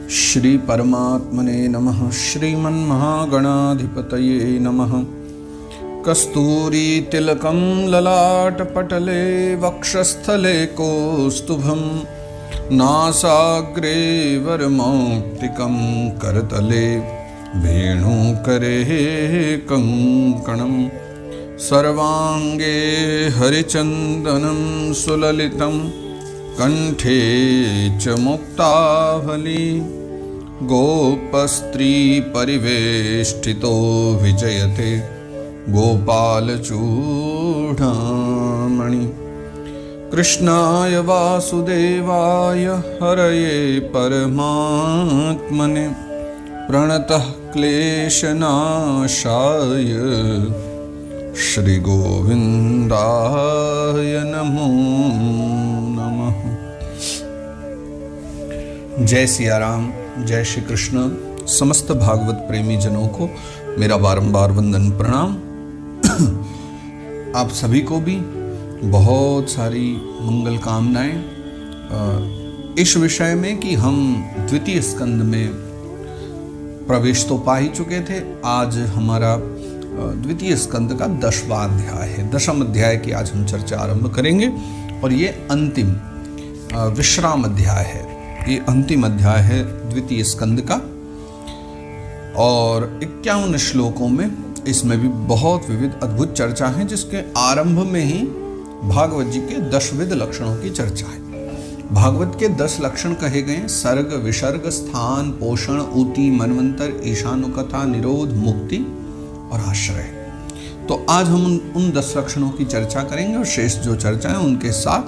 श्री परमात्मने नमः। श्रीमन्महागणाधिपतये नमः। कस्तूरीतिलकं ललाटपटले वक्षस्थले कौस्तुभं नासाग्रे वरमौक्तिकं करतले वेणुकरे कङ्कणं सर्वाङ्गे हरिचन्दनं सुललितं कंठे च मुक्तावली गोपस्त्री परिवेष्टितो विजयते गोपालचूडामणि। कृष्णाय वासुदेवाय हरये परमात्मने प्रणतः क्लेशनाशाय श्रीगोविन्दाय नमो नमः। जय सिया राम, जय श्री कृष्ण। समस्त भागवत प्रेमी जनों को मेरा बारंबार वंदन प्रणाम। आप सभी को भी बहुत सारी मंगल कामनाएं इस विषय में कि हम द्वितीय स्कंद में प्रवेश तो पा ही चुके थे। आज हमारा द्वितीय स्कंद का 10वां अध्याय है। 10वां अध्याय की आज हम चर्चा आरंभ करेंगे और ये अंतिम विश्राम अध्याय है। ये अंतिम अध्याय है द्वितीय स्कंद का और 51 श्लोकों में इसमें भी बहुत विविध अद्भुत चर्चा है, जिसके आरंभ में ही भागवत जी के 10 विध लक्षणों की चर्चा है। भागवत के 10 लक्षण कहे गए: सर्ग, विसर्ग, स्थान, पोषण, ऊति, मनवंतर, ईशानुकथा, निरोध, मुक्ति और आश्रय। तो आज हम उन 10 लक्षणों की चर्चा करेंगे और शेष जो चर्चा है उनके साथ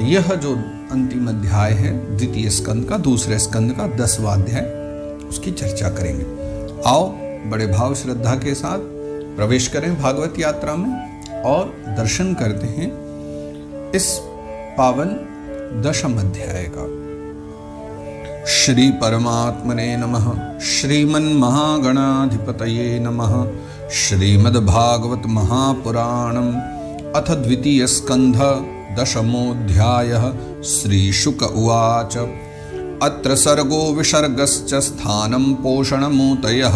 यह जो अंतिम अध्याय है द्वितीय स्कंद का, दूसरे स्कंद का 10वां अध्याय, उसकी चर्चा करेंगे। आओ बड़े भाव श्रद्धा के साथ प्रवेश करें भागवत यात्रा में और दर्शन करते हैं इस पावन 10वें अध्याय का। श्री परमात्मने नमः। श्रीमन्महागणाधिपतये नमः। श्रीमद्भागवत महापुराणम् अथ द्वितीय स्कंध 10मोऽध्यायः। श्रीशुक उवाच अत्र सर्गो विसर्गश्च स्थानं पोषणमूतयः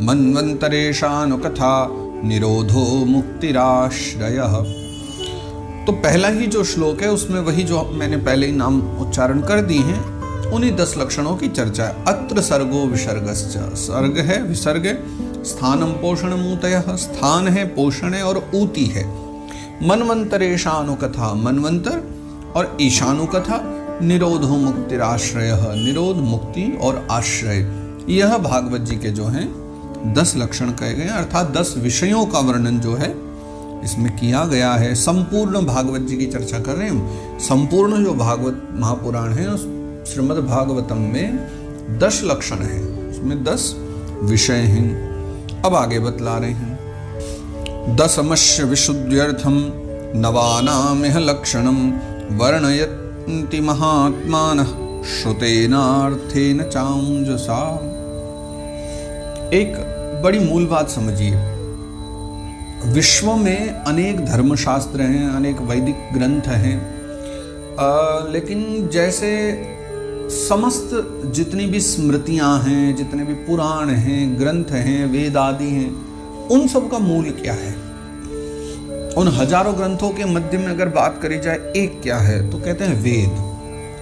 मन्वन्तरेशानुकथा निरोधो मुक्तिराश्रयः। तो पहला ही जो श्लोक है उसमें वही जो मैंने पहले ही नाम उच्चारण कर दी हैं, उन्हीं 10 लक्षणों की चर्चा है। अत्र सर्गो विसर्गश्च, सर्ग है, विसर्ग है, स्थानम पोषणमूतयः, स्थान है, पोषण है और ऊति है। मनवंतरेशानुकथा, मनवंतर और ईशानुकथा, निरोधो मुक्तिराश्रयः, निरोध, मुक्ति और आश्रय। यह भागवत जी के जो हैं 10 लक्षण कहे गए, अर्थात 10 विषयों का वर्णन जो है इसमें किया गया है। संपूर्ण भागवत जी की चर्चा कर रहे हैं हम। संपूर्ण जो भागवत महापुराण है श्रीमद् भागवतम में 10 लक्षण है, उसमें 10 विषय हैं। अब आगे बतला रहे हैं। 10मस्य विशुद्ध्यर्थम नवानामिह लक्षणम वर्णयन्ति महात्मानः श्रुतेनार्थेन चांजसा। एक बड़ी मूल बात समझिए। विश्व में अनेक धर्मशास्त्र हैं, अनेक वैदिक ग्रंथ हैं, लेकिन जैसे समस्त जितनी भी स्मृतियां हैं, जितने भी पुराण हैं, ग्रंथ हैं, वेद आदि हैं, उन सब का मूल क्या है? उन हजारों ग्रंथों के मध्य में अगर बात करी जाए एक क्या है तो कहते हैं वेद।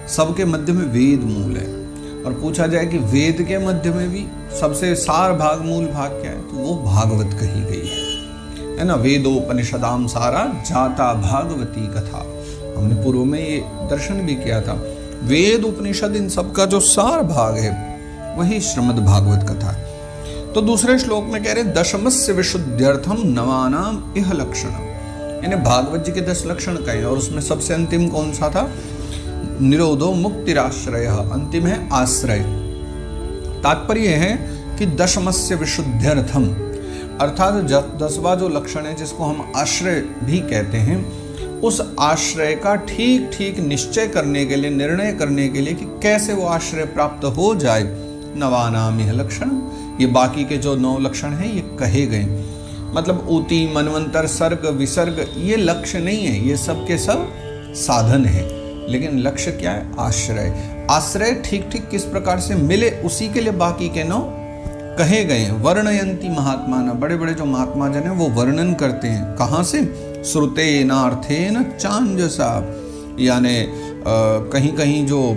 सबके मध्य में वेद मूल है। और पूछा जाए कि वेद के मध्य में भी सबसे सार भाग, मूल भाग क्या है, तो वो भागवत कही गई है ना। वेदोपनिषदाम सारा जाता भागवती कथा, हमने पूर्व में ये दर्शन भी किया था। वेद उपनिषद इन सब का जो सार भाग है वही श्रीमद् भागवत कथा है। तो दूसरे श्लोक में कह रहे 10मस्य विशुद्ध्यर्थम नवानाम इह लक्षणम, यानी भागवत जी के 10 लक्षण कहे और उसमें सबसे अंतिम कौन सा था? निरोधो मुक्तिराश्रयः, अंतिम है आश्रय। तात्पर्य है कि 10मस्य विशुद्ध्यर्थम, अर्थात 10वां जो लक्षण है जिसको हम आश्रय भी कहते हैं, उस आश्रय का ठीक ठीक निश्चय करने के लिए, निर्णय करने के लिए कि कैसे वो आश्रय प्राप्त हो जाए, नवानाम इह लक्षण, ये बाकी के जो 9 लक्षण हैं ये कहे गए। मतलब ऊति, मनवंतर, सर्ग, विसर्ग ये लक्ष्य नहीं है, ये सब के सब साधन है। लेकिन लक्ष्य क्या है? आश्रय। आश्रय ठीक ठीक किस प्रकार से मिले, उसी के लिए बाकी के 9 कहे गए हैं। वर्णयंती महात्मा, बड़े बड़े जो महात्मा जन है वो वर्णन करते हैं। कहाँ से? श्रुतेन अर्थेन चांजसा, यानी कहीं कहीं जो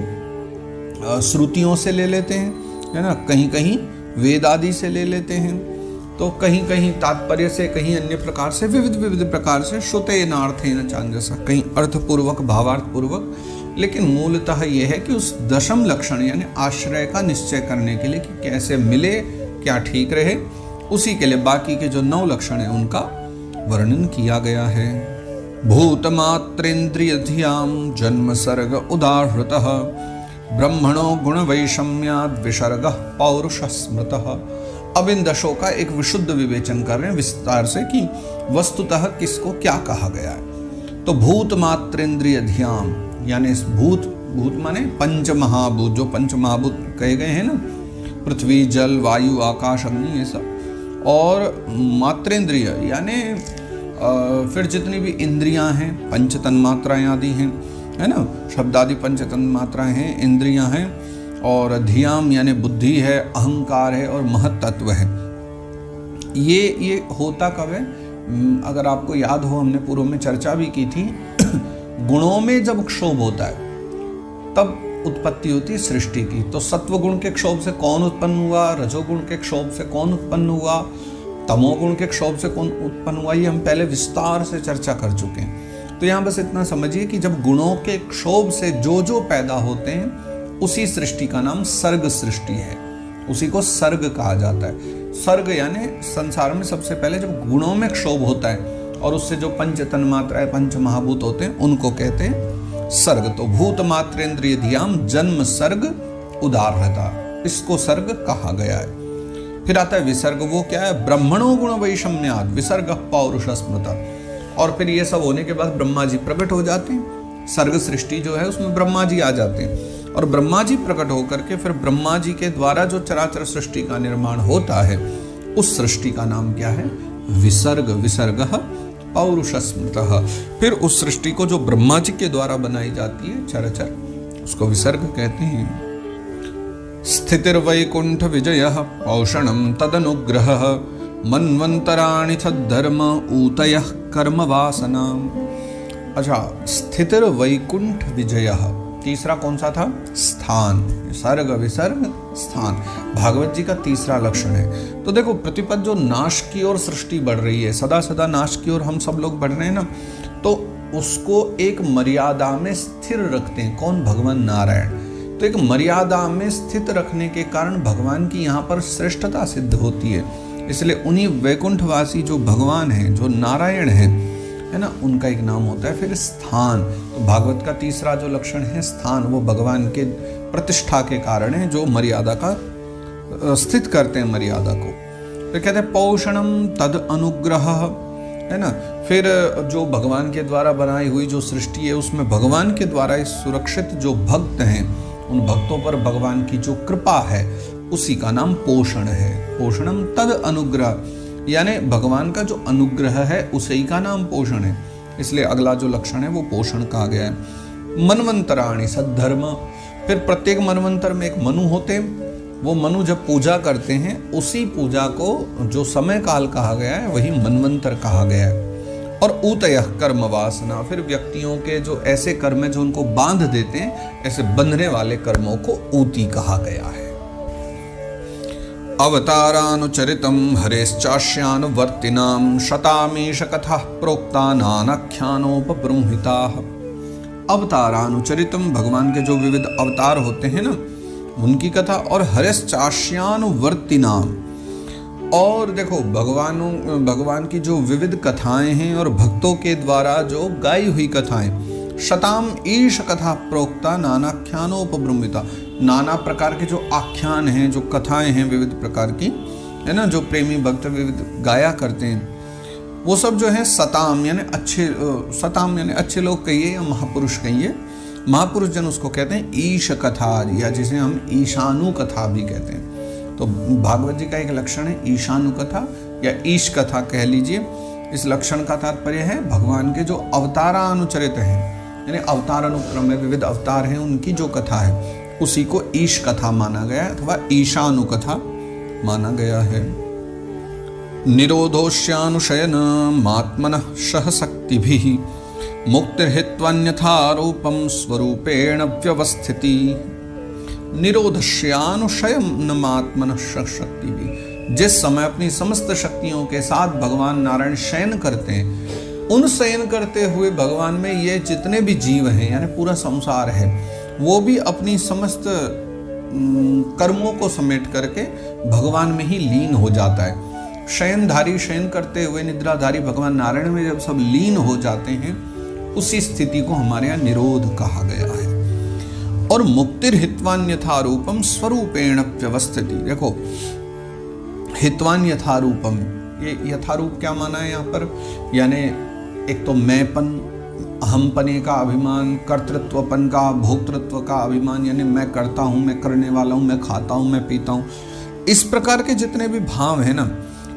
श्रुतियों से ले लेते हैं, है ना, कहीं कहीं वेद आदि से ले लेते हैं, तो कहीं कहीं तात्पर्य से, कहीं अन्य प्रकार से, विविध विविध प्रकार से। श्रुतेन अर्थेन चांजसा, कहीं अर्थपूर्वक, भावार्थ पूर्वक। लेकिन मूलतः यह है कि उस दशम लक्षण यानी आश्रय का निश्चय करने के लिए कि कैसे मिले, क्या ठीक रहे, उसी के लिए बाकी के जो 9 लक्षण है उनका वर्णन किया गया है। भूतमात्रेन्द्रिय धियाम जन्म सर्ग उदाहृतः ब्रह्मणो गुण वैषम्याद विसर्ग पौरुष स्मृतः। अब इन दशों का एक विशुद्ध विवेचन कर रहे हैं विस्तार से कि वस्तुतः किसको क्या कहा गया है। तो भूत मात्रेन्द्रिय ध्यान, यानी इस भूत माने पंच महाभूत, जो पंच महाभूत कहे गए हैं ना, पृथ्वी जल वायु आकाश अग्नि, ये सब। और मात्रेंद्रिय यानी फिर जितनी भी इंद्रियां हैं, पंच तन्मात्राएं आदि हैं, है ना, शब्दादि पंच तन्मात्राएं हैं, इंद्रियां हैं। और धियाम यानी बुद्धि है, अहंकार है और महत्त्व है। ये होता कब है? अगर आपको याद हो, हमने पूर्व में चर्चा भी की थी। गुणों में जब क्षोभ होता है तब उत्पत्ति होती है सृष्टि की। तो सत्व गुण के क्षोभ से कौन उत्पन्न हुआ, रजोगुण के क्षोभ से कौन उत्पन्न हुआ, तमोगुण के क्षोभ से कौन उत्पन्न हुआ, ये हम पहले विस्तार से चर्चा कर चुके हैं। तो यहाँ बस इतना समझिए कि जब गुणों के क्षोभ से जो पैदा होते हैं, उसी सृष्टि का नाम सर्ग सृष्टि है, उसी को सर्ग कहा जाता है। सर्ग यानी संसार में सबसे पहले जब गुणों में क्षोभ होता है और उससे जो पंच तन्मात्राएं, पंच महाभूत होते हैं, उनको कहते हैं सर्ग। तो भूत मात्रेंद्रिय धियाम जन्म सर्ग उदाहृता, इसको सर्ग कहा गया है। फिर आता है विसर्ग। वो क्या है? ब्रह्मणो गुण वैषम्याद विसर्ग पौरुष स्मृता। और फिर ये सब होने के बाद ब्रह्मा जी प्रकट हो जाते हैं। सर्ग सृष्टि जो है उसमें ब्रह्मा जी आ जाते हैं, और ब्रह्मा जी प्रकट होकर के फिर ब्रह्मा जी के द्वारा जो चराचर सृष्टि का निर्माण होता है, उस सृष्टि का नाम क्या है? विसर्ग। विसर्गः पौरुष स्मृतः। फिर उस सृष्टि को जो ब्रह्मा जी के द्वारा बनाई जाती है चराचर, उसको विसर्ग कहते हैं। स्थितिर्वैकुंठ विजयः पौषणं तदनुग्रहः मन्वन्तराणि तद्धर्म ऊतयः कर्म वासना। अच्छा, स्थितिर्वैकुंठ विजयः, तीसरा कौन सा था? स्थान। सर्ग विसर्ग स्थान भागवत जी का तीसरा लक्षण है। तो देखो, प्रतिपद जो नाश की ओर सृष्टि बढ़ रही है, सदा सदा नाश की ओर हम सब लोग बढ़ रहे हैं ना, तो उसको एक मर्यादा में स्थिर रखते हैं। कौन? भगवान नारायण। तो एक मर्यादा में स्थित रखने के कारण भगवान की यहाँ पर श्रेष्ठता सिद्ध होती है। इसलिए उन्हीं वैकुंठवासी जो भगवान हैं, जो नारायण हैं, है ना, उनका एक नाम होता है फिर स्थान। तो भागवत का तीसरा जो लक्षण है स्थान, वो भगवान के प्रतिष्ठा के कारण है, जो मर्यादा का स्थित करते हैं मर्यादा को। तो कहते हैं पौषणम तद अनुग्रह, है ना। फिर जो भगवान के द्वारा बनाई हुई जो सृष्टि है, उसमें भगवान के द्वारा सुरक्षित जो भक्त हैं, उन भक्तों पर भगवान की जो कृपा है, उसी का नाम पोषण है। पोषणम तद अनुग्रह, यानी भगवान का जो अनुग्रह है उसी का नाम पोषण है। इसलिए अगला जो लक्षण है वो पोषण कहा गया है। मनवंतराणि सद्धर्म, फिर प्रत्येक मनवंतर में एक मनु होते हैं। वो मनु जब पूजा करते हैं, उसी पूजा को जो समय काल कहा गया है वही मनवंतर कहा गया है। और ऊतयः कर्म वासना, फिर व्यक्तियों के जो ऐसे कर्म है जो उनको बांध देते हैं, ऐसे बंधने वाले कर्मों को ऊती कहा गया है। अवतारानुचरितं हरेश्चास्यानुवर्तिनां शतामीश कथा प्रोक्ता नानाख्यानोपबृंहिताः। अवतारानुचरितम, भगवान के जो विविध अवतार होते हैं ना, उनकी कथा। और हरेश्चास्यानुवर्तिनाम, और देखो भगवान की जो विविध कथाएं हैं और भक्तों के द्वारा जो गाई हुई कथाएं, शताम ईश कथा प्रोक्ता नानाख्यानोपबृंहिता, नाना प्रकार के जो आख्यान हैं, जो कथाएं हैं विविध प्रकार की, है ना, जो प्रेमी भक्त विविध गाया करते हैं, वो सब जो है सताम यानी अच्छे, सताम यानी अच्छे लोग कहिए या महापुरुष कहिए, महापुरुष जन उसको कहते हैं ईश कथा, या जिसे हम ईशानु कथा भी कहते हैं। तो भागवत जी का एक लक्षण है ईशानु कथा या ईश कथा कह लीजिए। इस लक्षण का तात्पर्य है भगवान के जो अवतारानुचरित हैं, यानी अवतार अनुक्रम में विविध अवतार हैं, उनकी जो कथा है उसी को ईश कथा माना गया है अथवा ईशानुकथा माना गया है। निरोधोष्यानुशयन मात्मनः सह शक्तिभिः मुक्तिर्हित्वान्यथा रूपं स्वरूपेण व्यवस्थिति। निरोधस्यानुशयनमात्मनः सह शक्तिभिः, जिस समय अपनी समस्त शक्तियों के साथ भगवान नारायण शयन करते हैं, उन शयन करते हुए भगवान में ये जितने भी जीव हैं यानी पूरा संसार है, वो भी अपनी समस्त कर्मों को समेट करके भगवान में ही लीन हो जाता है। शयनधारी शयन करते हुए निद्राधारी भगवान नारायण में जब सब लीन हो जाते हैं, उसी स्थिति को हमारे यहाँ निरोध कहा गया है। और मुक्तिर हित्वान यथा रूपम स्वरूपेण व्यवस्थिति। देखो, हित्वान यथा रूपम, ये यथारूप क्या माना है यहाँ पर, यानी एक तो मैंपन, अहमपने का अभिमान, कर्तृत्वपन का, भोक्तृत्व का अभिमान, यानी मैं करता हूँ, मैं करने वाला हूँ, मैं खाता हूँ, मैं पीता हूँ, इस प्रकार के जितने भी भाव है ना,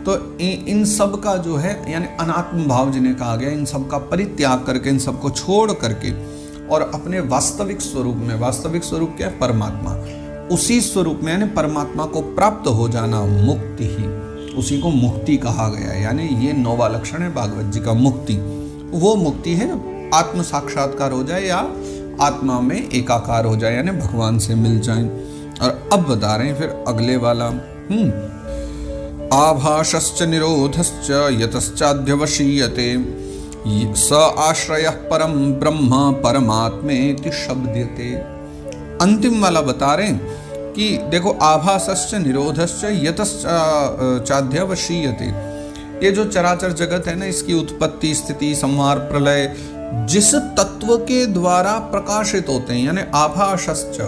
तो इन सब का जो है यानी अनात्म भाव जिन्हें कहा गया, इन सब का परित्याग करके, इन सब को छोड़ करके और अपने वास्तविक स्वरूप में, वास्तविक स्वरूप क्या है, परमात्मा, उसी स्वरूप में यानी परमात्मा को प्राप्त हो जाना, मुक्ति ही, उसी को मुक्ति कहा गया है। यानी ये 9वां लक्षण है भागवत जी का, मुक्ति। वो मुक्ति है आत्म साक्षात्कार हो जाए या आत्मा में एकाकार हो जाए, यानी भगवान से मिल जाए। और अब बता रहे हैं फिर अगले वाला, आभासश्च निरोधश्च यतश्चाध्यवशीयते स आश्रयः परम ब्रह्म परमात्मेति शब्दते। अंतिम वाला बता रहे हैं कि देखो, आभासश्च निरोधश्च यतश्चाध्यवशीयते, ये जो चराचर जगत है ना, इसकी उत्पत्ति, स्थिति, संहार, प्रलय जिस तत्व के द्वारा प्रकाशित होते हैं, यानी आभासश्च,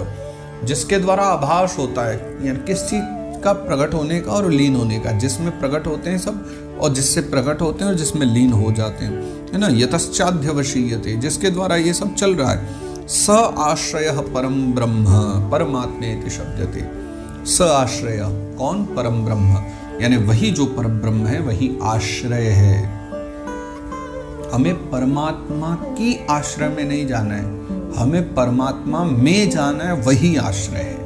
जिसके द्वारा आभास होता है, यानी किस चीज का प्रकट होने का और लीन होने का, जिसमें प्रकट होते हैं सब और जिससे प्रकट होते हैं और जिसमें लीन हो जाते हैं, है ना। यतश्चाध्यवशीयते, जिसके द्वारा ये सब चल रहा है। स आश्रयः परम ब्रह्म परमात्मेति शब्दते। स आश्रय कौन, परम ब्रह्म, यानी वही जो परम ब्रह्म है वही आश्रय है। हमें परमात्मा की आश्रय में नहीं जाना है, हमें परमात्मा में जाना है, वही आश्रय है।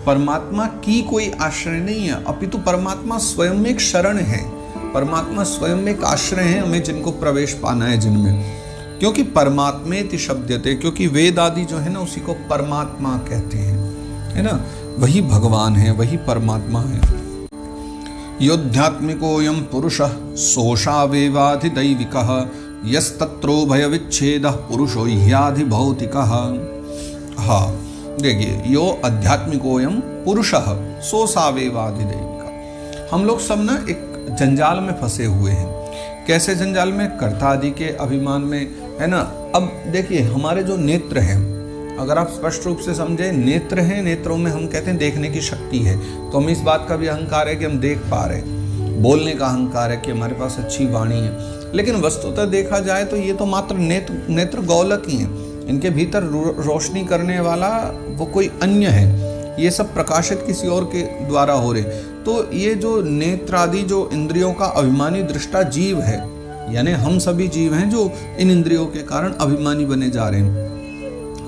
परमात्मा की कोई आश्रय नहीं है, अपितु परमात्मा स्वयं एक शरण है, परमात्मा स्वयं एक आश्रय है हमें जिनको प्रवेश पाना है जिनमें। क्योंकि परमात्मेति शब्दते, क्योंकि वेद आदि जो है ना उसी को परमात्मा कहते हैं, है ना, वही भगवान है, वही परमात्मा है। योध्यात्मिकोऽयं पुरुषः सोऽशावेवाधिदैविकः यस्तत्रो भयविच्छेदः पुरुषो ह्याधिभौतिकः। हाँ देखिए, यो अध्यात्मिकोऽयं पुरुषः सोऽशावेवाधिदैविकः। हम लोग सब ना एक जंजाल में फंसे हुए हैं। कैसे जंजाल में, कर्ता आदि के अभिमान में, है ना। अब देखिए, हमारे जो नेत्र हैं, अगर आप स्पष्ट रूप से समझे, नेत्र हैं, नेत्रों में हम कहते हैं देखने की शक्ति है, तो हमें इस बात का भी अहंकार है कि हम देख पा रहे हैं, बोलने का अहंकार है कि हमारे पास अच्छी वाणी है। लेकिन वस्तुतः देखा जाए तो ये तो मात्र नेत्र गौलक ही हैं, इनके भीतर रोशनी करने वाला वो कोई अन्य है, ये सब प्रकाशित किसी और के द्वारा हो रहे। तो ये जो नेत्र आदि जो इंद्रियों का अभिमानी दृष्टा जीव है, यानी हम सभी जीव हैं जो इन इंद्रियों के कारण अभिमानी बने जा रहे हैं।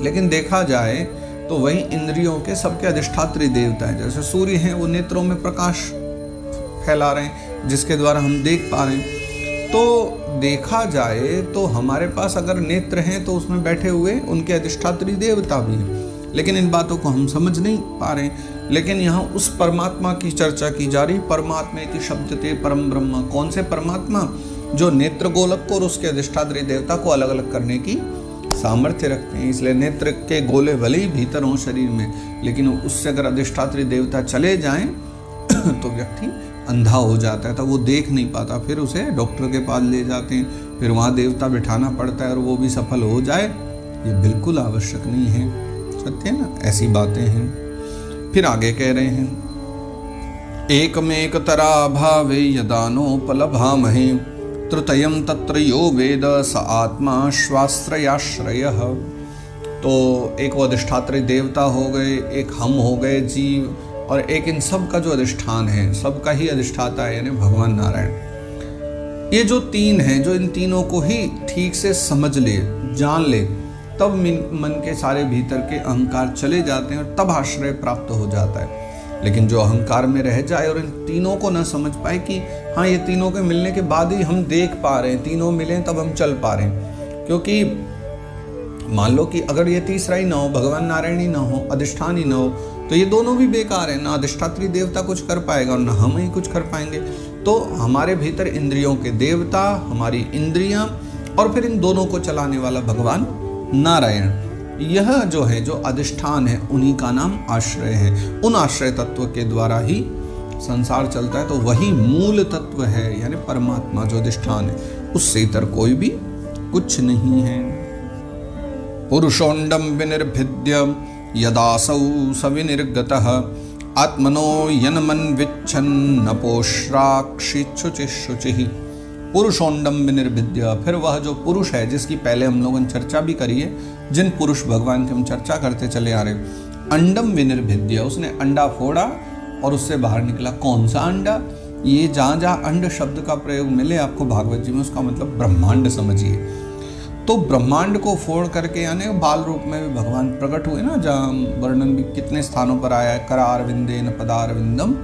लेकिन देखा जाए तो वही इंद्रियों के सबके अधिष्ठात्री देवता हैं। जैसे सूर्य हैं, वो नेत्रों में प्रकाश फैला रहे हैं जिसके द्वारा हम देख पा रहे हैं। तो देखा जाए तो हमारे पास अगर नेत्र हैं तो उसमें बैठे हुए उनके अधिष्ठात्री देवता भी हैं, लेकिन इन बातों को हम समझ नहीं पा रहे। लेकिन यहाँ उस परमात्मा की चर्चा की जा रही, परमात्मेति शब्दते परम ब्रह्म। कौन से परमात्मा, जो नेत्र गोलक को और उसके अधिष्ठात्री देवता को अलग अलग करने की सामर्थ्य रखते हैं। इसलिए नेत्र के गोले भले ही भीतर हों शरीर में, लेकिन उससे अगर अधिष्ठात्री देवता चले जाएं तो व्यक्ति अंधा हो जाता है, तो वो देख नहीं पाता, फिर उसे डॉक्टर के पास ले जाते हैं, फिर वहाँ देवता बिठाना पड़ता है और वो भी सफल हो जाए, ये बिल्कुल आवश्यक नहीं है। सत्य है ना, ऐसी बातें हैं। फिर आगे कह रहे हैं, एकमेक तरा भावे यदानोपलभामहे तृतयं तत्र यो वेद स आत्मा स्वाश्रयाश्रयः। तो एक वो अधिष्ठात्री देवता हो गए, एक हम हो गए जीव, और एक इन सब का जो अधिष्ठान है, सबका ही अधिष्ठाता है यानी भगवान नारायण। ये जो तीन हैं, जो इन तीनों को ही ठीक से समझ ले, जान ले, तब मन के सारे भीतर के अहंकार चले जाते हैं और तब आश्रय प्राप्त हो जाता है। लेकिन जो अहंकार में रह जाए और इन तीनों को न समझ पाए कि हाँ ये तीनों के मिलने के बाद ही हम देख पा रहे हैं, तीनों मिले तब हम चल पा रहे हैं। क्योंकि मान लो कि अगर ये तीसरा ही ना हो, भगवान नारायण ही ना हो, अधिष्ठान ही ना हो, तो ये दोनों भी बेकार है। ना अधिष्ठात्री देवता कुछ कर पाएगा और ना हम ही कुछ कर पाएंगे। तो हमारे भीतर इंद्रियों के देवता, हमारी इंद्रियां और फिर इन दोनों को चलाने वाला भगवान नारायण, यह जो है जो अधिष्ठान है उन्हीं का नाम आश्रय है। उन आश्रय तत्व के द्वारा ही संसार चलता है। तो वही मूल तत्व है, यानी परमात्मा जो अधिष्ठान है, उससे इतर कोई भी कुछ नहीं है। पुरुषोंडम विनिर्भिद्य यदासौ सविनिर्गतः आत्मनो यन्मन विच्छन्न पोश्राक्षिच्छुचिः। पुरुषोंडम विनिर्भिद्य, फिर वह जो पुरुष है जिसकी पहले हम लोगों ने चर्चा भी करी है, जिन पुरुष भगवान की हम चर्चा करते चले आ रहे, अंडम विनिर्भिद्य, उसने अंडा फोड़ा और उससे बाहर निकला। कौन सा अंडा? ये जहाँ जहाँ अंड शब्द का प्रयोग मिले आपको भागवत जी में, उसका मतलब ब्रह्मांड समझिए। तो ब्रह्मांड को फोड़ करके, यानी बाल रूप में भी भगवान प्रकट हुए ना, जहाँ वर्णन भी कितने स्थानों पर आया है। करारविंदेन पदारविंदम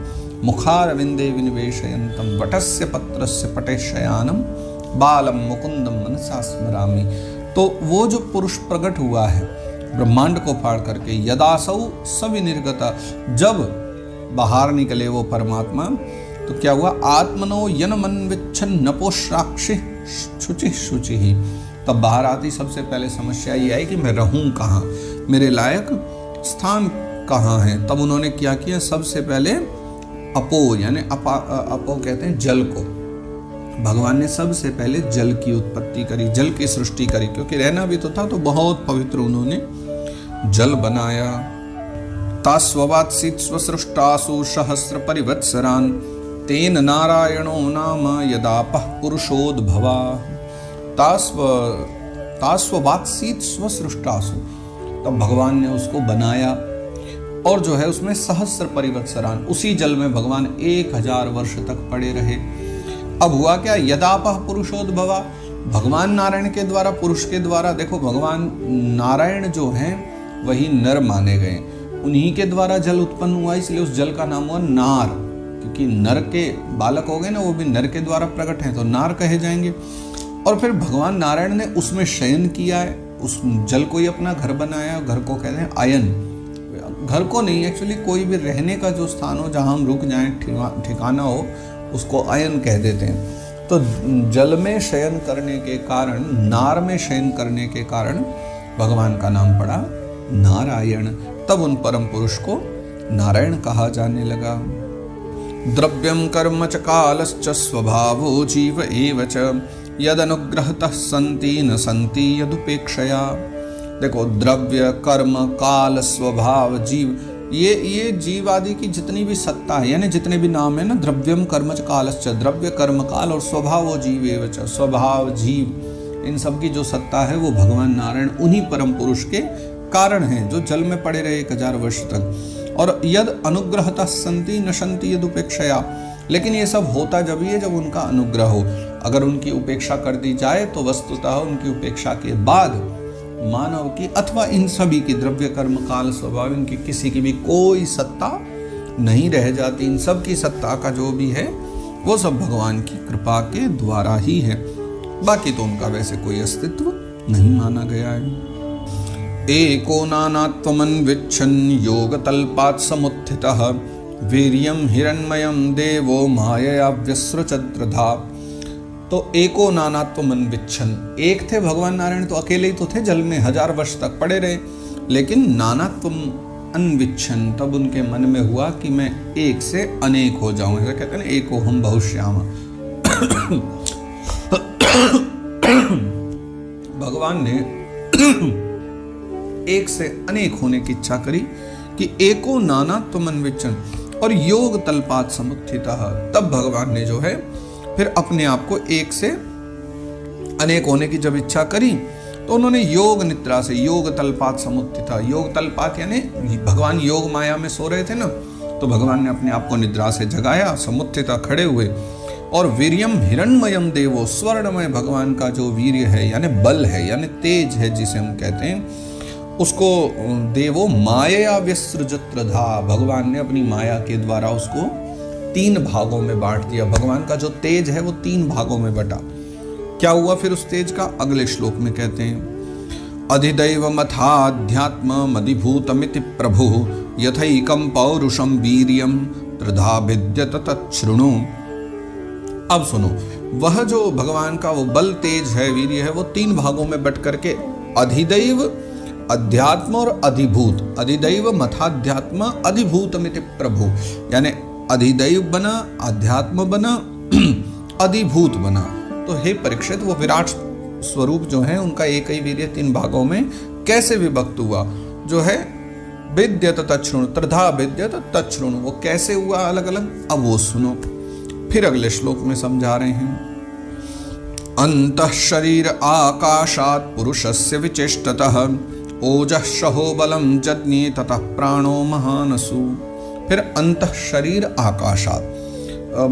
मुखारविंदे विनिवेशयन्तम वटस्य पत्रस्य पटे शयानम बालम मुकुंदम मनसा स्मरामि। तो वो जो पुरुष प्रकट हुआ है ब्रह्मांड को फाड़ करके, यदासौ सविनिर्गता, जब बाहर निकले वो परमात्मा, तो क्या हुआ? आत्मनो यन्मन विच्छन्न पोश्राक्षिः शुचिः शुचिः। तब बाहर आती सबसे पहले समस्या ये आई कि मैं रहूं कहाँ, मेरे लायक स्थान कहाँ है। तब उन्होंने क्या किया? सबसे पहले अपो, यानी अपो कहते हैं जल को, भगवान ने सबसे पहले जल की उत्पत्ति करी, जल की सृष्टि करी। क्योंकि रहना भी तो था, तो बहुत पवित्र उन्होंने जल बनाया। तास्ववात्सीत् स्वसृष्टासु सहस्र परिवत्सरान् तेन नारायणो नाम यदापः पुरुषोद्भवा। तास्ववात्सीत् स्वसृष्टासु, तब भगवान ने उसको बनाया और जो है उसमें सहस्र परिवत्सरान, उसी जल में भगवान 1000 वर्ष तक पड़े रहे। अब हुआ क्या? यदापः पुरुषोद्भवा, भगवान नारायण के द्वारा, पुरुष के द्वारा, देखो भगवान नारायण जो हैं वही नर माने गए, उन्हीं के द्वारा जल उत्पन्न हुआ, इसलिए उस जल का नाम हुआ नार। क्योंकि नर के बालक हो गए ना, वो भी नर के द्वारा प्रकट हैं, तो नार कहे जाएंगे। और फिर भगवान नारायण ने उसमें शयन किया है, उस जल को ही अपना घर बनाया। घर को कहते हैं आयन, घर को नहीं, एक्चुअली कोई भी रहने का जो स्थान हो, जहाँ हम रुक जाएं, ठिकाना हो, उसको आयन कह देते हैं। तो जल में शयन करने के कारण, नार में शयन करने के कारण भगवान का नाम पड़ा नारायण। तब उन परम पुरुष को नारायण कहा जाने लगा। द्रव्यम कर्म च कालश्च स्वभावो जीव एव च यदनुग्रहतः सन्ति न सन्ति यदुपेक्षया। देखो, द्रव्य, कर्म, काल, स्वभाव, जीव, ये जीव आदि की जितनी भी सत्ता है, यानी जितने भी नाम है ना, द्रव्यम कर्म च कालश्च, द्रव्य, कर्म, काल और स्वभाव जीव एव च, स्वभाव, जीव, इन सब की जो सत्ता है वो भगवान नारायण उन्हीं परम पुरुष के कारण हैं, जो जल में पड़े रहे 1000 वर्ष तक। और यद अनुग्रहतः सन्ति न सन्ति यदुपेक्षया, लेकिन ये सब होता जब ही है जब उनका अनुग्रह हो। अगर उनकी उपेक्षा कर दी जाए तो वस्तुतः उनकी उपेक्षा के बाद मानव की अथवा इन सभी की, द्रव्य, कर्म, काल, स्वभाव, इनकी किसी की भी कोई सत्ता नहीं रह जाती। इन सब की सत्ता का जो भी है वो सब भगवान की कृपा के द्वारा ही है, बाकी तो उनका वैसे कोई अस्तित्व नहीं माना गया है। एको नानात्वमन्विच्छन् योगतल्पात् समुत्थितः वीर्यं हिरण्मयं देवो मायया व्यसृजद्रधा। तो एको नानात्वमन्विच्छन्, एक थे भगवान नारायण, तो अकेले ही तो थे, जल में 1000 वर्ष तक पड़े रहे। लेकिन नानात्वम अन्विच्छन्, तब उनके मन में हुआ कि मैं एक से अनेक हो जाऊं। ऐसा कहते हैं ना, एको हम बहुश्याम। भगवान ने एक से अनेक होने की इच्छा करी कि एको नानात्वमन्विच्छन् और योग तल्पात् समुत्थितः। तब भगवान ने जो है फिर अपने आप को एक से अनेक होने की जब इच्छा करी, तो उन्होंने योग निद्रा से, योग तल्पात् समुत्थितः, योग तल्पात् यानी भगवान योग माया में सो रहे थे ना, तो भगवान ने अपने आप को निद्रा से जगाया, समुत्थितः खड़े हुए, और वीर्यम हिरण्मयम देवो, स्वर्णमय भगवान का जो वीर्य है यानी बल है यानी तेज है जिसे हम कहते हैं, उसको देवो माया विसृजत्रधा, भगवान ने अपनी माया के द्वारा उसको 3 भागों में बांट दिया। भगवान का जो तेज है वो 3 भागों में बटा। क्या हुआ फिर उस तेज का? अगले श्लोक में कहते हैं अधिदैव मथाध्यात्म अधिभूतमिति प्रभु यथैकम पौरुषम वीर्यम त्रिधा भिद्यत तच्छृणु। अब सुनो, वह जो भगवान का वो बल तेज है, वीर्य है, वो 3 भागों में बट करके अधिदैव, अध्यात्म और अधिभूत, अधिदैव मथाध्यात्म अधिभूतमिति प्रभु, यानी अधिदैव बना, अध्यात्म बना, अधिभूत बना। तो हे परीक्षित, वो विराट स्वरूप जो है उनका एक ही वीर्य 3 भागों में कैसे विभक्त हुआ? जो है विद्यत तच्छृणु, त्रिधा विद्यत तच्छृणु, वो कैसे हुआ अलग अलग? अब वो सुनो, फिर अगले श्लोक में समझा रहे हैं। अंतः शरीर आकाशात् पुरुषस्य विचेष्टतः ओजः सहो बलम जज्ञे ततः प्राणो महानसु। फिर अंतः शरीर आकाशात्,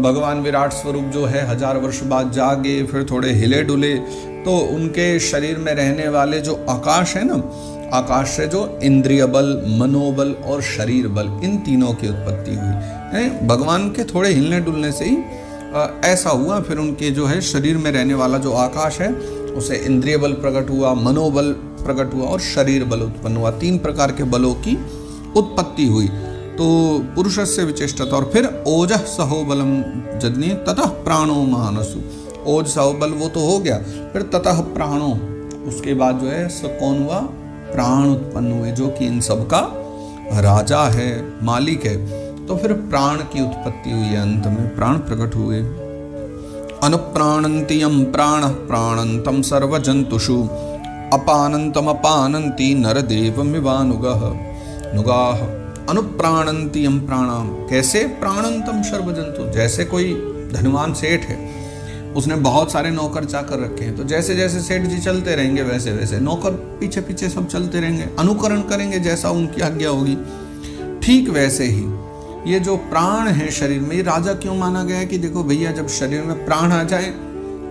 भगवान विराट स्वरूप जो है 1000 वर्ष बाद जागे, फिर थोड़े हिले डुले, तो उनके शरीर में रहने वाले जो आकाश है ना, आकाश से जो इंद्रिय बल, मनोबल और शरीर बल, इन तीनों की उत्पत्ति हुई। भगवान के थोड़े हिलने डुलने से ही ऐसा हुआ। फिर उनके जो है शरीर में रहने वाला जो आकाश है उसे इंद्रिय बल प्रकट हुआ, मनोबल प्रकट हुआ और शरीर बल उत्पन्न हुआ। 3 प्रकार के बलों की उत्पत्ति हुई। तो पुरुषस्य विचेष्टत, और फिर ओजः सहो बलम जज्ञे ततः प्राणो महानसु। ओज सहो बल वो तो हो गया, फिर ततः प्राणो, उसके बाद जो है कौन हुआ? प्राण उत्पन्न हुए, जो कि इन सब का राजा है, मालिक है। तो फिर प्राण की उत्पत्ति हुई है, अंत में प्राण प्रकट हुए। अनुप्राणन्ति यम प्राणः प्राणन्तं सर्वजन्तुषु अपानन्तं अपानन्ति नरदेवमिवानुगः नुगाः। अनुप्राणन्ति यम प्राणम, कैसे? प्राणंतम सर्वजंतु, जैसे कोई धनवान सेठ है, उसने बहुत सारे नौकर चाकर रखे हैं, तो जैसे जैसे सेठ जी चलते रहेंगे वैसे वैसे नौकर पीछे पीछे सब चलते रहेंगे, अनुकरण करेंगे जैसा उनकी आज्ञा होगी। ठीक वैसे ही ये जो प्राण है शरीर में, ये राजा क्यों माना गया है कि देखो भैया, जब शरीर में प्राण आ जाए